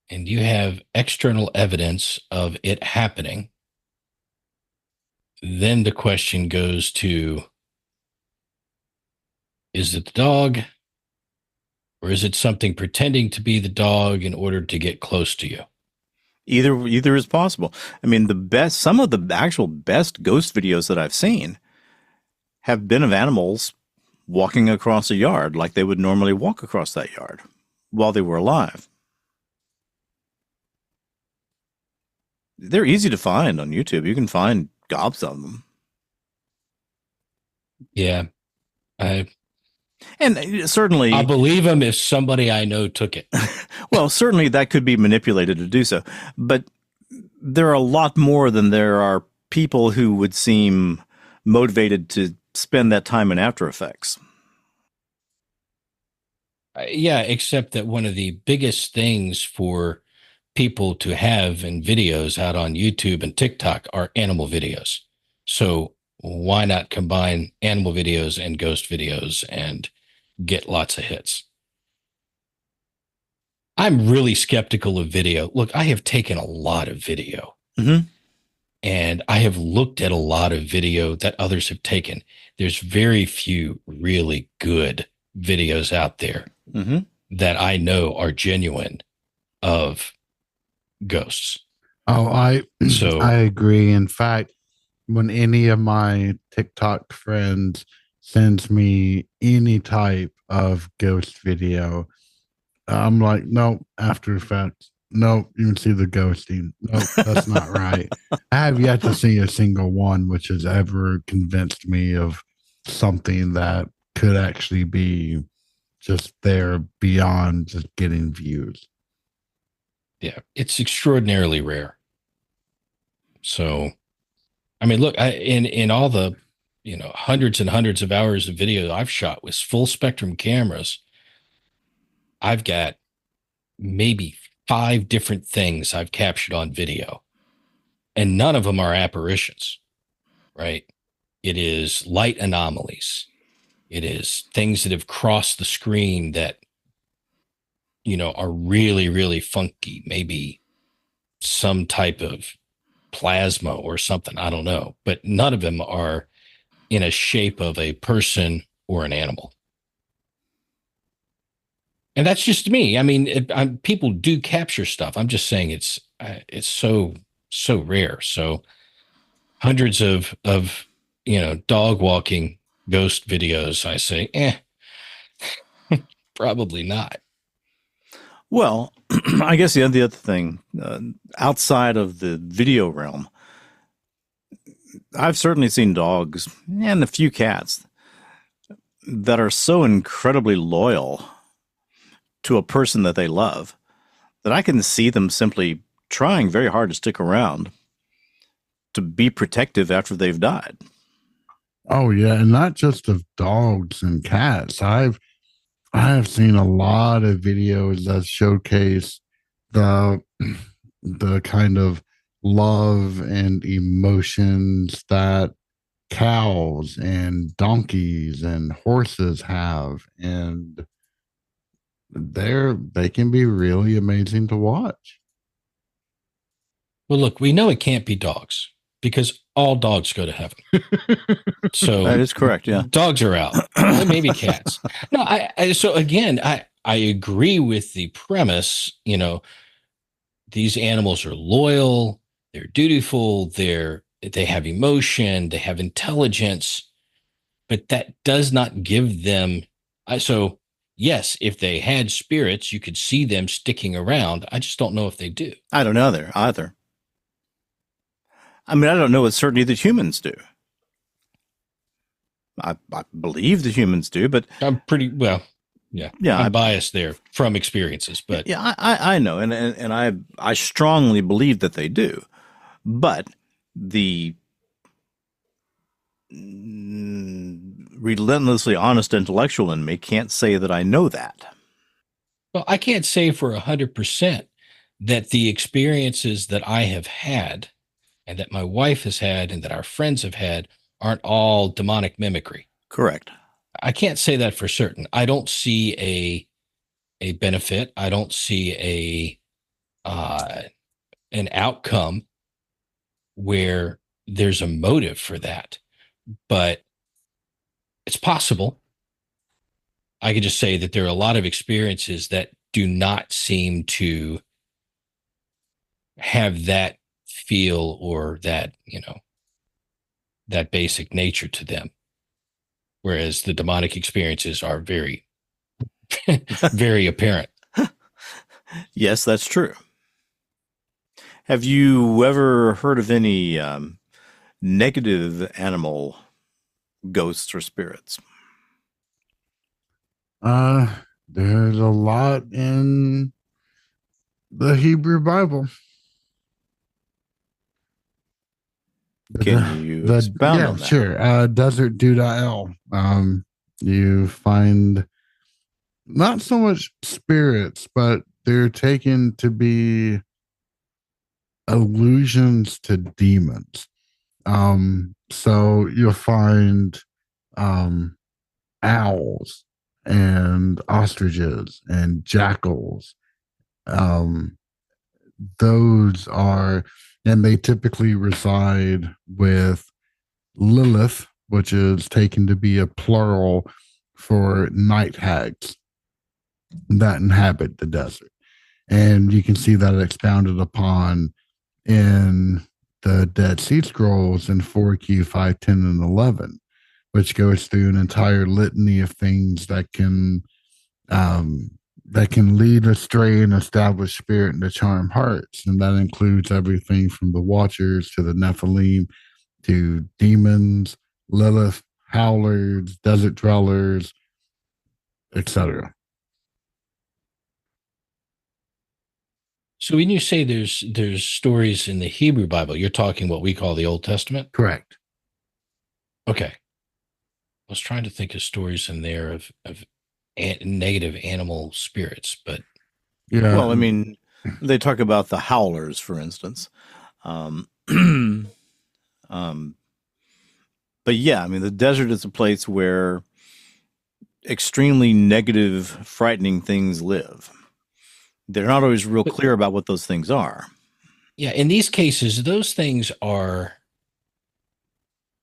and you have external evidence of it happening, then the question goes to, is it the dog, or is it something pretending to be the dog in order to get close to you? Either is possible. I mean, some of the actual best ghost videos that I've seen have been of animals walking across a yard like they would normally walk across that yard while they were alive. They're easy to find on YouTube. You can find gobs of them. Yeah. And certainly, I'll believe him if somebody I know took it. well, certainly that could be manipulated to do so. But there are a lot more than there are people who would seem motivated to spend that time in After Effects. Yeah, except that one of the biggest things for people to have in videos out on YouTube and TikTok are animal videos. So why not combine animal videos and ghost videos and get lots of hits? I'm really skeptical of video. Look, I have taken a lot of video, and I have looked at a lot of video that others have taken. There's very few really good videos out there that I know are genuine of ghosts. Oh, So I agree. In fact, when any of my TikTok friends sends me any type of ghost video, I'm like, nope, After Effects. Nope, you can see the ghosting. Nope, that's not right. I have yet to see a single one which has ever convinced me of something that could actually be just there beyond just getting views. yeah, it's extraordinarily rare. So, I mean, look, in all the hundreds and hundreds of hours of video I've shot with full spectrum cameras, I've got maybe 5 different things I've captured on video, and none of them are apparitions, right? It is light anomalies. It is things that have crossed the screen that, are really, really funky. Maybe some type of plasma or something. I don't know. But none of them are in a shape of a person or an animal. And that's just me. I mean, people do capture stuff. I'm just saying it's so rare. So hundreds of dog walking ghost videos. I say, probably not. Well, I guess the other thing, outside of the video realm, I've certainly seen dogs and a few cats that are so incredibly loyal to a person that they love that I can see them simply trying very hard to stick around to be protective after they've died. Oh yeah, and not just of dogs and cats. I have seen a lot of videos that showcase the kind of love and emotions that cows and donkeys and horses have, and they can be really amazing to watch. Well, look, we know it can't be dogs because all dogs go to heaven. So That is correct. Yeah. Dogs are out. Maybe cats. No, so again, I agree with the premise. These animals are loyal, they're dutiful, they have emotion, they have intelligence, but that does not give them. So yes, if they had spirits, you could see them sticking around. I just don't know if they do. I don't know there either. I mean, I don't know with certainty that humans do. I believe that humans do, but I'm pretty well. Yeah, I'm biased there from experiences, but yeah, I know, and I strongly believe that they do, but the relentlessly honest intellectual in me can't say that I know that. Well, I can't say for 100% that the experiences that I have had and that my wife has had and that our friends have had aren't all demonic mimicry. Correct. I can't say that for certain. I don't see a benefit. I don't see an outcome where there's a motive for that, but it's possible. I could just say that there are a lot of experiences that do not seem to have that feel or that, that basic nature to them. Whereas the demonic experiences are very, very apparent. Yes, that's true. Have you ever heard of any negative animal ghosts or spirits? There's a lot in the Hebrew Bible. Can you expound on that? Sure. Desert Dudael. You find not so much spirits, but they're taken to be allusions to demons. So you'll find owls and ostriches and jackals. Those are, and they typically reside with Lilith, which is taken to be a plural for night hags that inhabit the desert. And you can see that expounded upon in the Dead Sea Scrolls in 4Q 510 and 11, which goes through an entire litany of things that can lead astray an established spirit and to charm hearts. And that includes everything from the Watchers to the Nephilim to demons, Lilith, howlers, desert dwellers, etc. So when you say there's stories in the Hebrew Bible, you're talking what we call the Old Testament? Correct. Okay. I was trying to think of stories in there of negative animal spirits, but Yeah. Well, I mean, they talk about the howlers, for instance. But yeah, I mean, the desert is a place where extremely negative, frightening things live. They're not always real clear about what those things are. yeah, in these cases, those things are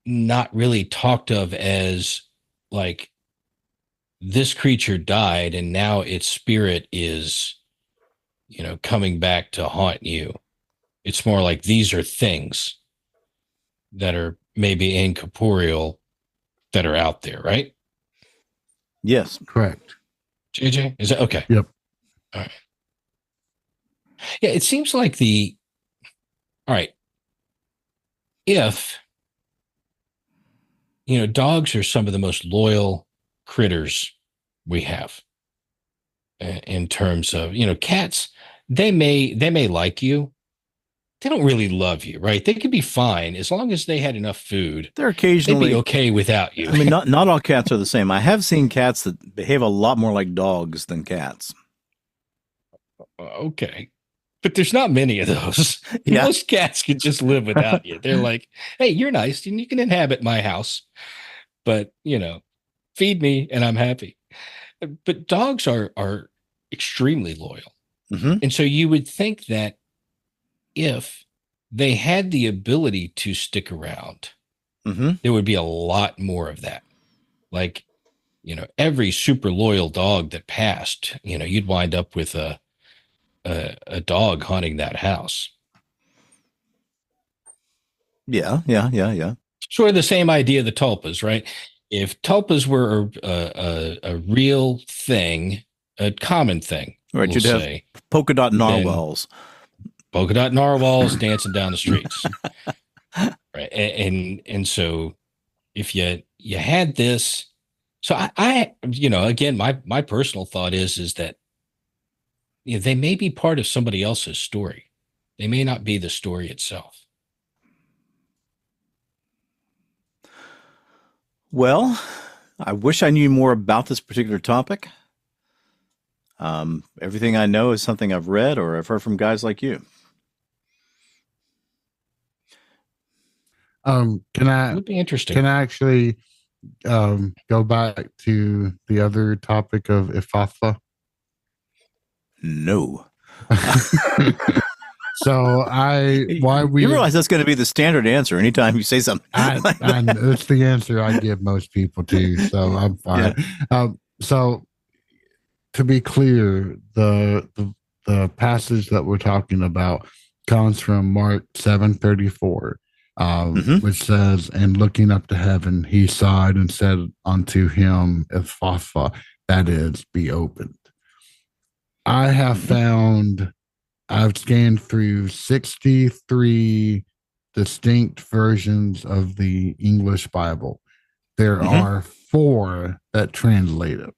not really talked of as like this creature died and now its spirit is, coming back to haunt you. It's more like these are things that are maybe incorporeal that are out there, right? Yes. Correct. JJ, is that okay? Yep. All right. Yeah, it seems like all right. If, dogs are some of the most loyal critters we have in terms of, cats, they may like you. They don't really love you, right? They could be fine as long as they had enough food. They're They'd occasionally be okay without you. I mean, not all cats are the same. I have seen cats that behave a lot more like dogs than cats. Okay. But there's not many of those. Yeah. Most cats can just live without you. They're like, hey, you're nice and you can inhabit my house, but feed me and I'm happy. But dogs are extremely loyal. Mm-hmm. And so you would think that if they had the ability to stick around, Mm-hmm. there would be a lot more of that. Like, every super loyal dog that passed, you'd wind up with a dog haunting that house. Yeah. Sort of the same idea of the tulpas, right? If tulpas were a real thing, a common thing, Right. You'd have polka dot narwhals. Polka dot narwhals dancing down the streets, right? And so if you had this, so I again, my personal thought is that they may be part of somebody else's story. They may not be the story itself. Well, I wish I knew more about this particular topic. Everything I know is something I've read or I've heard from guys like you. Can It I would be interesting. actually go back to the other topic of Ifatha? No. So you realize that's going to be the standard answer anytime you say something. It's the answer I give most people too, so I'm fine. Yeah. So to be clear, the passage that we're talking about comes from Mark 7:34, which says, "And looking up to heaven, he sighed and said unto him, Ephphatha, that is, be opened." I have found, I've scanned through 63 distinct versions of the English Bible. There are 4 that translate it.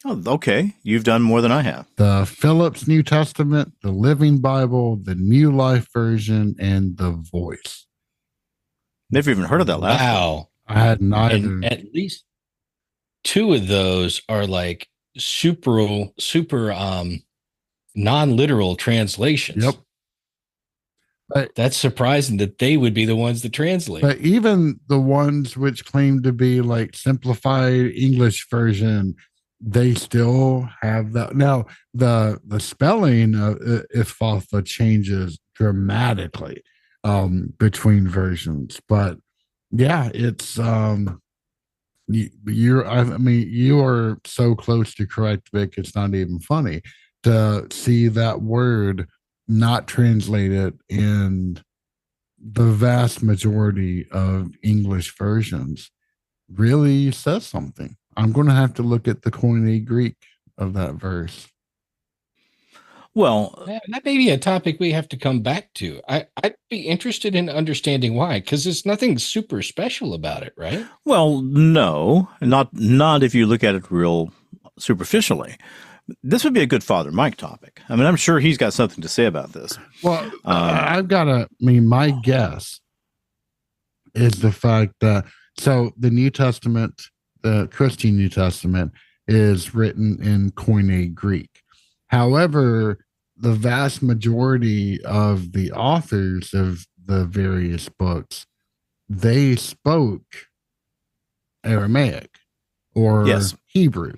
Oh, okay. You've done more than I have. The Phillips New Testament, the Living Bible, the New Life Version, and the Voice. Never even heard of that last one. Wow. I had neither. And at least 2 of those are like super non-literal translations. Yep. But That's surprising that they would be the ones that translate. But even the ones which claim to be like simplified English version, they still have that. Now, the spelling of Ifatha changes dramatically between versions. But yeah, it's you are so close to correct, Vic. It's not even funny to see that word not translated in the vast majority of English versions really says something. I'm going to have to look at the Koine Greek of that verse. Well, That may be a topic we have to come back to. I'd be interested in understanding why, because there's nothing super special about it, right? well, no, not if you look at it real superficially. This would be a good Father Mike topic. I mean, I'm sure he's got something to say about this. Well, my guess is the fact that, so the New Testament, the Christian New Testament, is written in Koine Greek. However, the vast majority of the authors of the various books, they spoke Aramaic or Yes. Hebrew,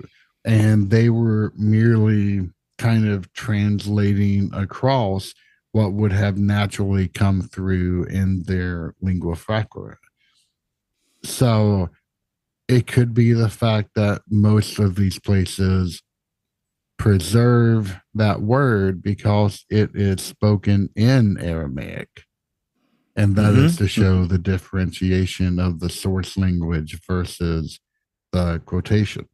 and they were merely kind of translating across what would have naturally come through in their lingua franca. So it could be the fact that most of these places preserve that word because it is spoken in Aramaic. And that is to show the differentiation of the source language versus the quotation.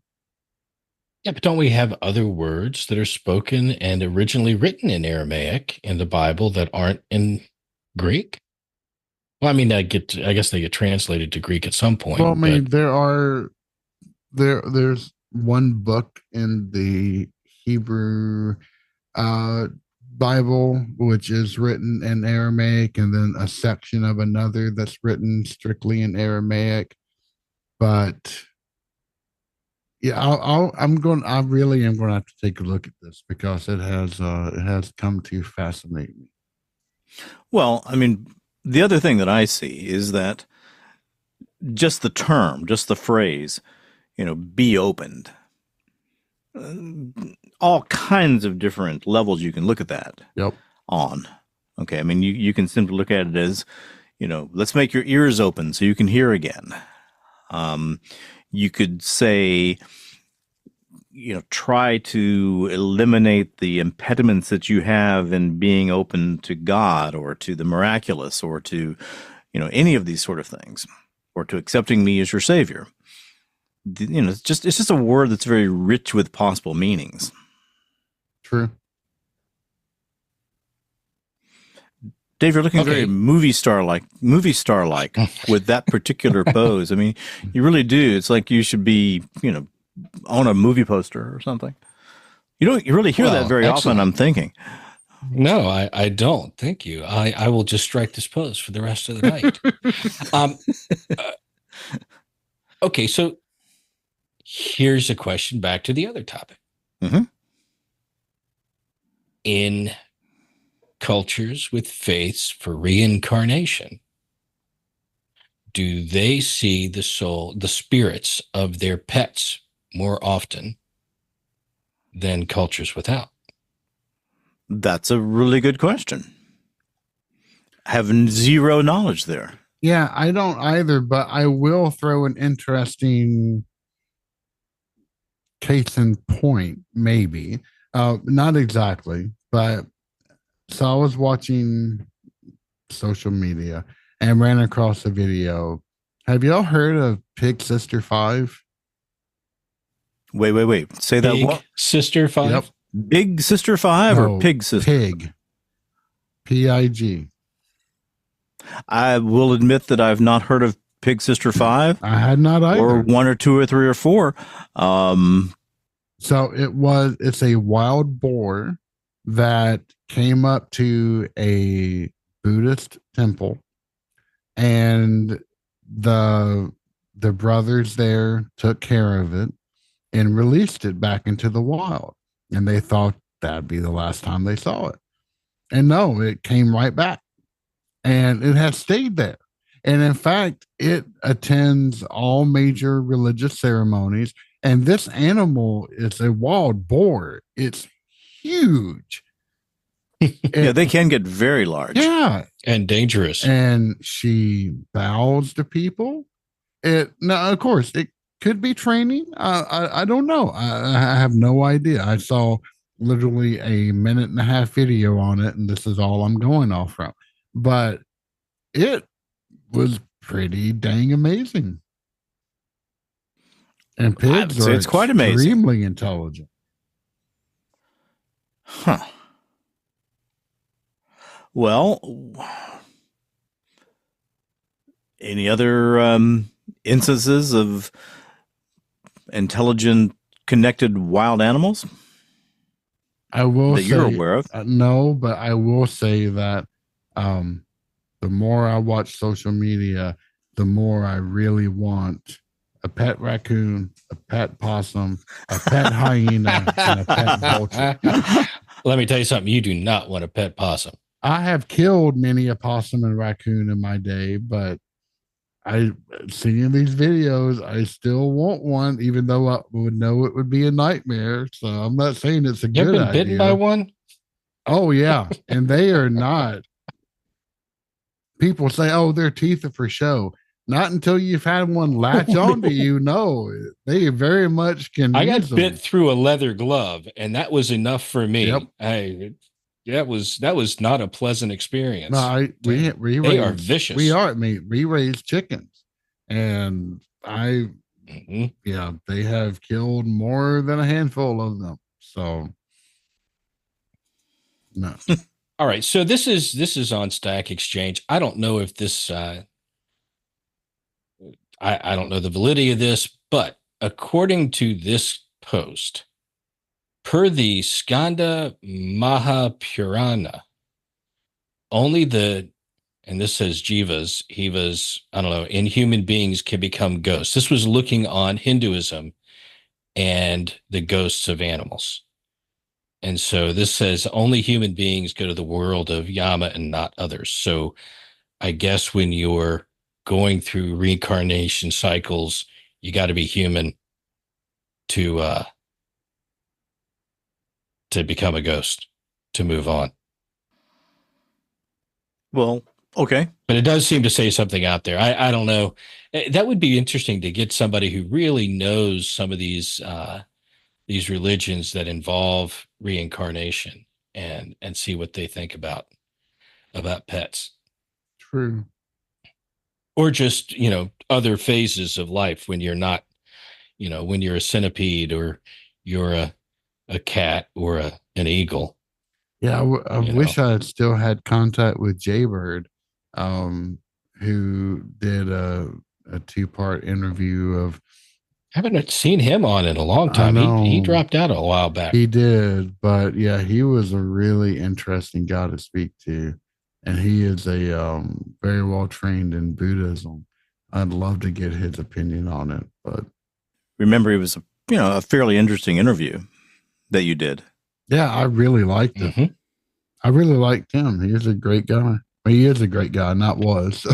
Yeah, but don't we have other words that are spoken and originally written in Aramaic in the Bible that aren't in Greek? Well, I mean, I guess they get translated to Greek at some point. Well, I mean, there's one book in the Hebrew Bible which is written in Aramaic, and then a section of another that's written strictly in Aramaic. But yeah, I really am going to have to take a look at this because it has come to fascinate me. Well, I mean, the other thing that I see is that just the term, just the phrase, be opened. All kinds of different levels you can look at that on. Okay, I mean, you can simply look at it as, let's make your ears open so you can hear again. You could say, try to eliminate the impediments that you have in being open to God or to the miraculous or to, any of these sort of things, or to accepting me as your Savior. It's just a word that's very rich with possible meanings. True. Dave, you're looking very movie star like with that particular pose. I mean, you really do. It's like you should be, on a movie poster or something. You really hear that very often, I'm thinking. No, I don't. Thank you. I will just strike this pose for the rest of the night. Okay, so here's a question back to the other topic. Mm-hmm. In cultures with faiths for reincarnation, do they see the spirits of their pets more often than cultures without? That's a really good question. I have zero knowledge there. Yeah, I don't either, but I will throw an interesting case in point, maybe. Not exactly, but so I was watching social media and ran across a video. Have y'all heard of Pig Sister 5? Wait. Say that Big what? Sister 5? Yep. Big Sister 5 or Pig Sister? Pig. P-I-G. I will admit that I've not heard of Pig Sister 5. I had not either. Or 1 or 2 or 3 or 4. So it's a wild boar that came up to a Buddhist temple, and the brothers there took care of it and released it back into the wild. And they thought that'd be the last time they saw it. And no, it came right back. And it has stayed there. And in fact, it attends all major religious ceremonies. And this animal is a wild boar. It's huge. Yeah, they can get very large. Yeah. And dangerous. And she bows to people. Now, of course, it could be training. I don't know. I have no idea. I saw literally a 1.5-minute video on it, and this is all I'm going off from. But it was pretty dang amazing. And pigs are it's quite amazing. Extremely intelligent. Huh. Well, any other instances of intelligent, connected wild animals I will that say, you're aware of? No, but I will say that the more I watch social media, the more I really want a pet raccoon, a pet possum, a pet hyena, and a pet vulture. Let me tell you something. You do not want a pet possum. I have killed many a possum and raccoon in my day, but seeing these videos, I still want one, even though I would know it would be a nightmare. So I'm not saying it's a You good ever been idea. bitten by one? Oh yeah, and they are not. People say, "Oh, their teeth are for show." Not until you've had one latch onto you. No, they very much can. I got use them. bit through a leather glove, and that was enough for me. Yep. That was not a pleasant experience. No, we they are vicious. We raise chickens, and yeah, they have killed more than a handful of them. So, no. All right, so this is on Stack Exchange. I don't know if this. I don't know the validity of this, but according to this post, per the Skanda Mahapurana, only and this says Jivas, Hivas, I don't know, inhuman beings can become ghosts. This was looking on Hinduism and the ghosts of animals. And so this says only human beings go to the world of Yama and not others. So I guess when you're going through reincarnation cycles, you got to be human to become a ghost, to move on. Well, okay. But it does seem to say something out there. I don't know. That would be interesting to get somebody who really knows some of these religions that involve reincarnation and see what they think about pets. True. Or just, other phases of life when you're not, when you're a centipede or you're a cat or an eagle. Yeah, I wish I had still had contact with Jaybird, who did a 2-part interview of. Haven't seen him on in a long time. He dropped out a while back. He did, but yeah, he was a really interesting guy to speak to. And he is a very well trained in Buddhism. I'd love to get his opinion on it, but remember, it was a fairly interesting interview that you did. Yeah, I really liked it. Mm-hmm. I really liked him. He is a great guy. Well, he is a great guy, not was. So.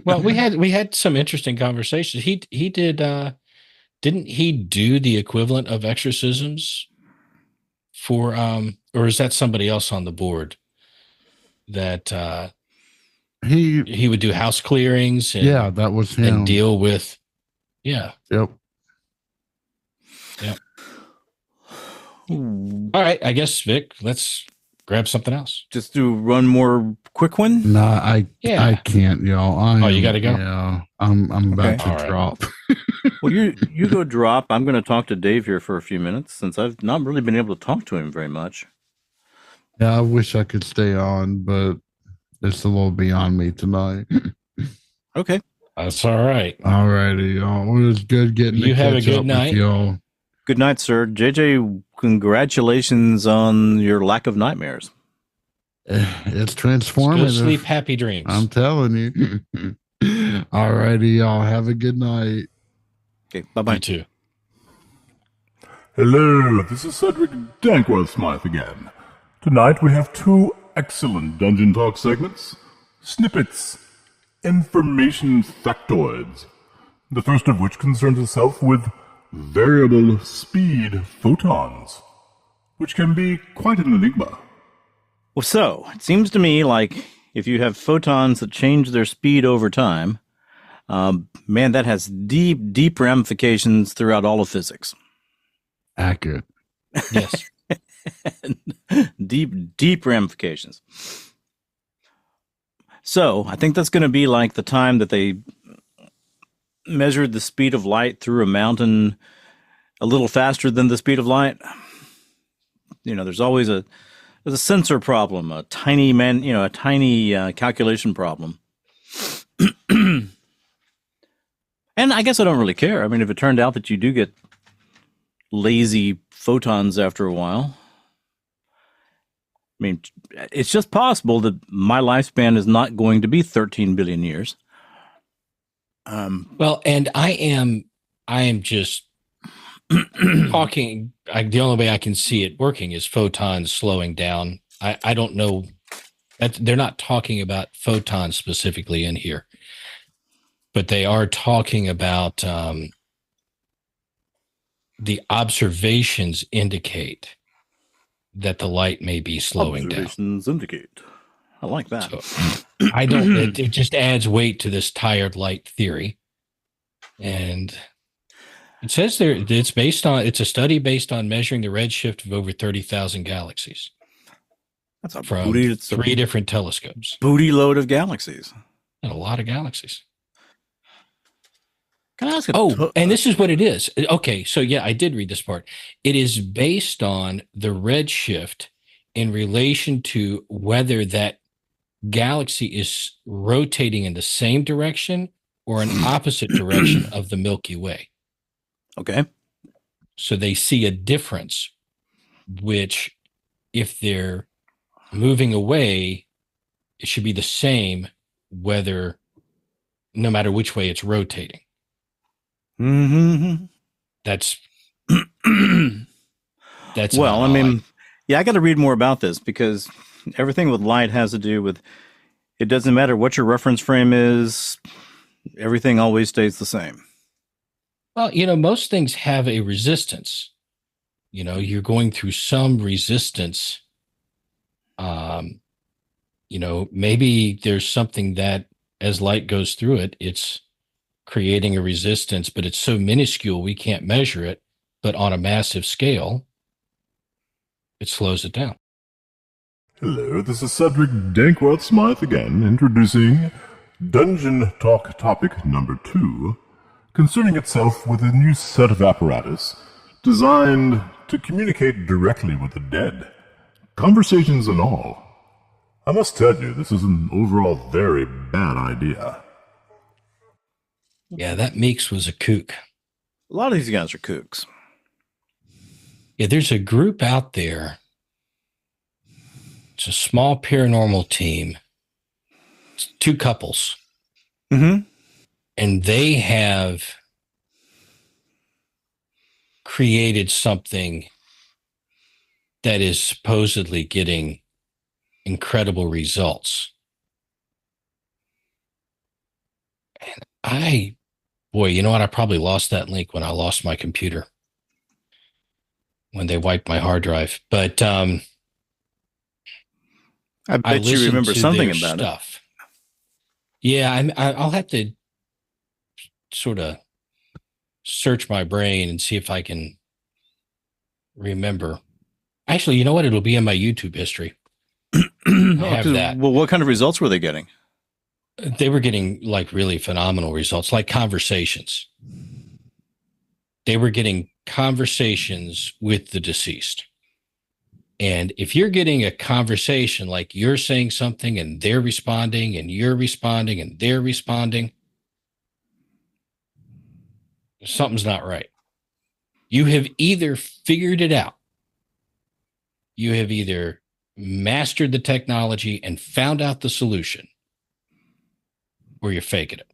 Well, we had some interesting conversations. He did. Didn't he do the equivalent of exorcisms for or is that somebody else on the board? That he would do house clearings and, that was him. And deal with Yep. All right, I guess, Vic, let's grab something else. Just do one more quick one. No, I can't, y'all. You got to go. Yeah, I'm about to drop. Well, you go drop. I'm going to talk to Dave here for a few minutes since I've not really been able to talk to him very much. Yeah, I wish I could stay on, but it's a little beyond me tonight. Okay. That's all right. All righty, y'all. It was good getting you have a good night. Y'all. Good night, sir. JJ, congratulations on your lack of nightmares. It's transformative. Go sleep happy dreams. I'm telling you. All righty, y'all. Have a good night. Okay, bye-bye. You too. Hello, this is Cedric Dankworth Smythe again. Tonight we have 2 excellent Dungeon Talk segments. Snippets. Information factoids. The first of which concerns itself with variable speed photons, which can be quite an enigma. Well, so, it seems to me like if you have photons that change their speed over time, man, that has deep, deep ramifications throughout all of physics. Accurate. Yes. Deep ramifications. So I think that's going to be like the time that they measured the speed of light through a mountain a little faster than the speed of light. There's always there's a sensor problem, a tiny calculation problem. And I guess I don't really care. I mean, if it turned out that you do get lazy photons after a while, I mean, it's just possible that my lifespan is not going to be 13 billion years. Well, and I am just talking. The only way I can see it working is photons slowing down. I don't know. They're not talking about photons specifically in here, but they are talking about the observations indicate that the light may be slowing down. Observations indicate. I like that. So, I don't. It just adds weight to this tired light theory, and it says there it's a study based on measuring the redshift of over 30,000 galaxies. That's a from three different telescopes. Booty load of galaxies. And a lot of galaxies. Can I ask and this is what it is. Okay, so yeah, I did read this part. It is based on the redshift in relation to whether that galaxy is rotating in the same direction or an opposite direction of the Milky Way. Okay. So they see a difference, which if they're moving away, it should be the same no matter which way it's rotating. Mm-hmm. That's well, I mean, yeah, I got to read more about this because everything with light has to do with, it doesn't matter what your reference frame is, everything always stays the same. Well, most things have a resistance. You're going through some resistance. Maybe there's something that as light goes through it, it's creating a resistance, but it's so minuscule we can't measure it. But on a massive scale, it slows it down. Hello, this is Cedric Dankworth Smythe again, introducing Dungeon Talk topic number 2, concerning itself with a new set of apparatus designed to communicate directly with the dead, conversations and all. I must tell you, this is an overall very bad idea. Yeah, that Meeks was a kook. A lot of these guys are kooks. Yeah, there's a group out there. It's a small paranormal team. It's 2 couples. Mm-hmm. And they have created something that is supposedly getting incredible results. And you know what? I probably lost that link when I lost my computer, when they wiped my hard drive. But I bet you remember something about stuff. It. Yeah, I'll have to sort of search my brain and see if I can remember. Actually, you know what? It'll be in my YouTube history. I have that. Well, what kind of results were they getting? They were getting like really phenomenal results, like conversations. They were getting conversations with the deceased. And if you're getting a conversation, like you're saying something and they're responding and you're responding and they're responding, something's not right. You have either figured it out. You have either mastered the technology and found out the solution, or you're faking it.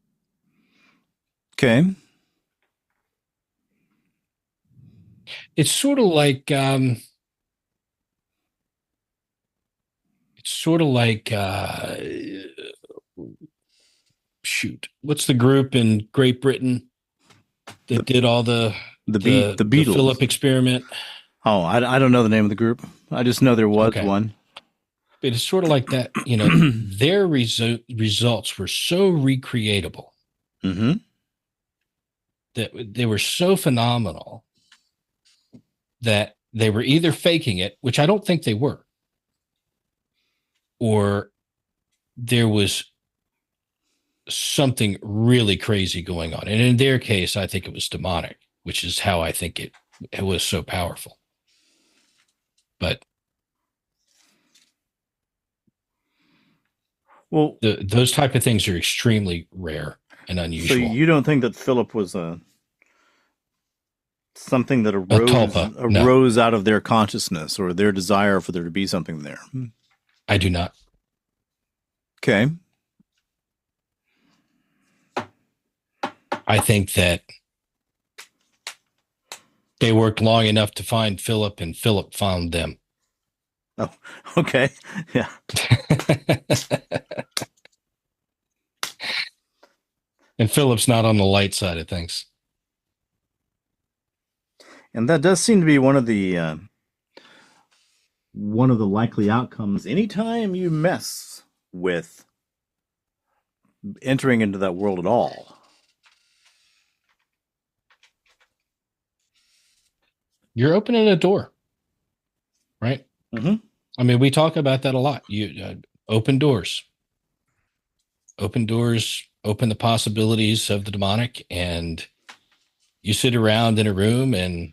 Okay. It's sort of like shoot, what's the group in Great Britain that did all the Beatles, the Philip experiment? Oh, I don't know the name of the group. I just know there was one. But it's sort of like that, their results were so recreatable. Mm-hmm. That they were so phenomenal that they were either faking it, which I don't think they were, or there was something really crazy going on. And in their case, I think it was demonic, which is how I think it was so powerful. But Well, those type of things are extremely rare and unusual. so you don't think that Philip was something that arose out of their consciousness or their desire for there to be something there? I do not. Okay. I think that they worked long enough to find Philip, and Philip found them. Oh, okay. Yeah. And Philip's not on the light side of things. And that does seem to be one of the likely outcomes. Anytime you mess with entering into that world at all, you're opening a door, right? Mm-hmm. I mean, we talk about that a lot. You open doors, open the possibilities of the demonic, and you sit around in a room and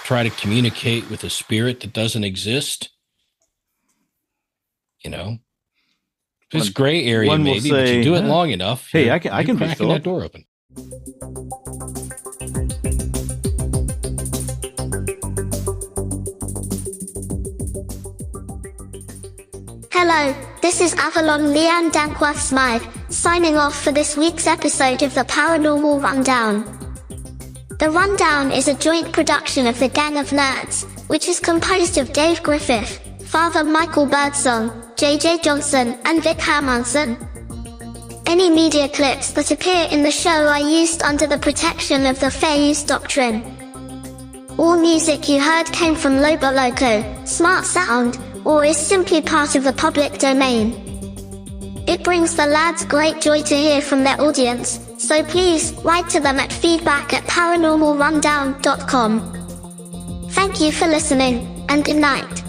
try to communicate with a spirit that doesn't exist. You know, this gray area maybe, but you do it long enough. Hey, I can be cracking that door open. Hello, this is Avalon Leanne Dankworth Smythe, signing off for this week's episode of the Paranormal Rundown. The Rundown is a joint production of the Gang of Nerds, which is composed of Dave Griffith, Father Michael Birdsong, JJ Johnson, and Vic Hermanson. Any media clips that appear in the show are used under the protection of the Fair Use Doctrine. All music you heard came from Lobo Loco, Smart Sound, or is simply part of the public domain. It brings the lads great joy to hear from their audience, so please write to them at feedback@paranormalrundown.com. Thank you for listening, and good night.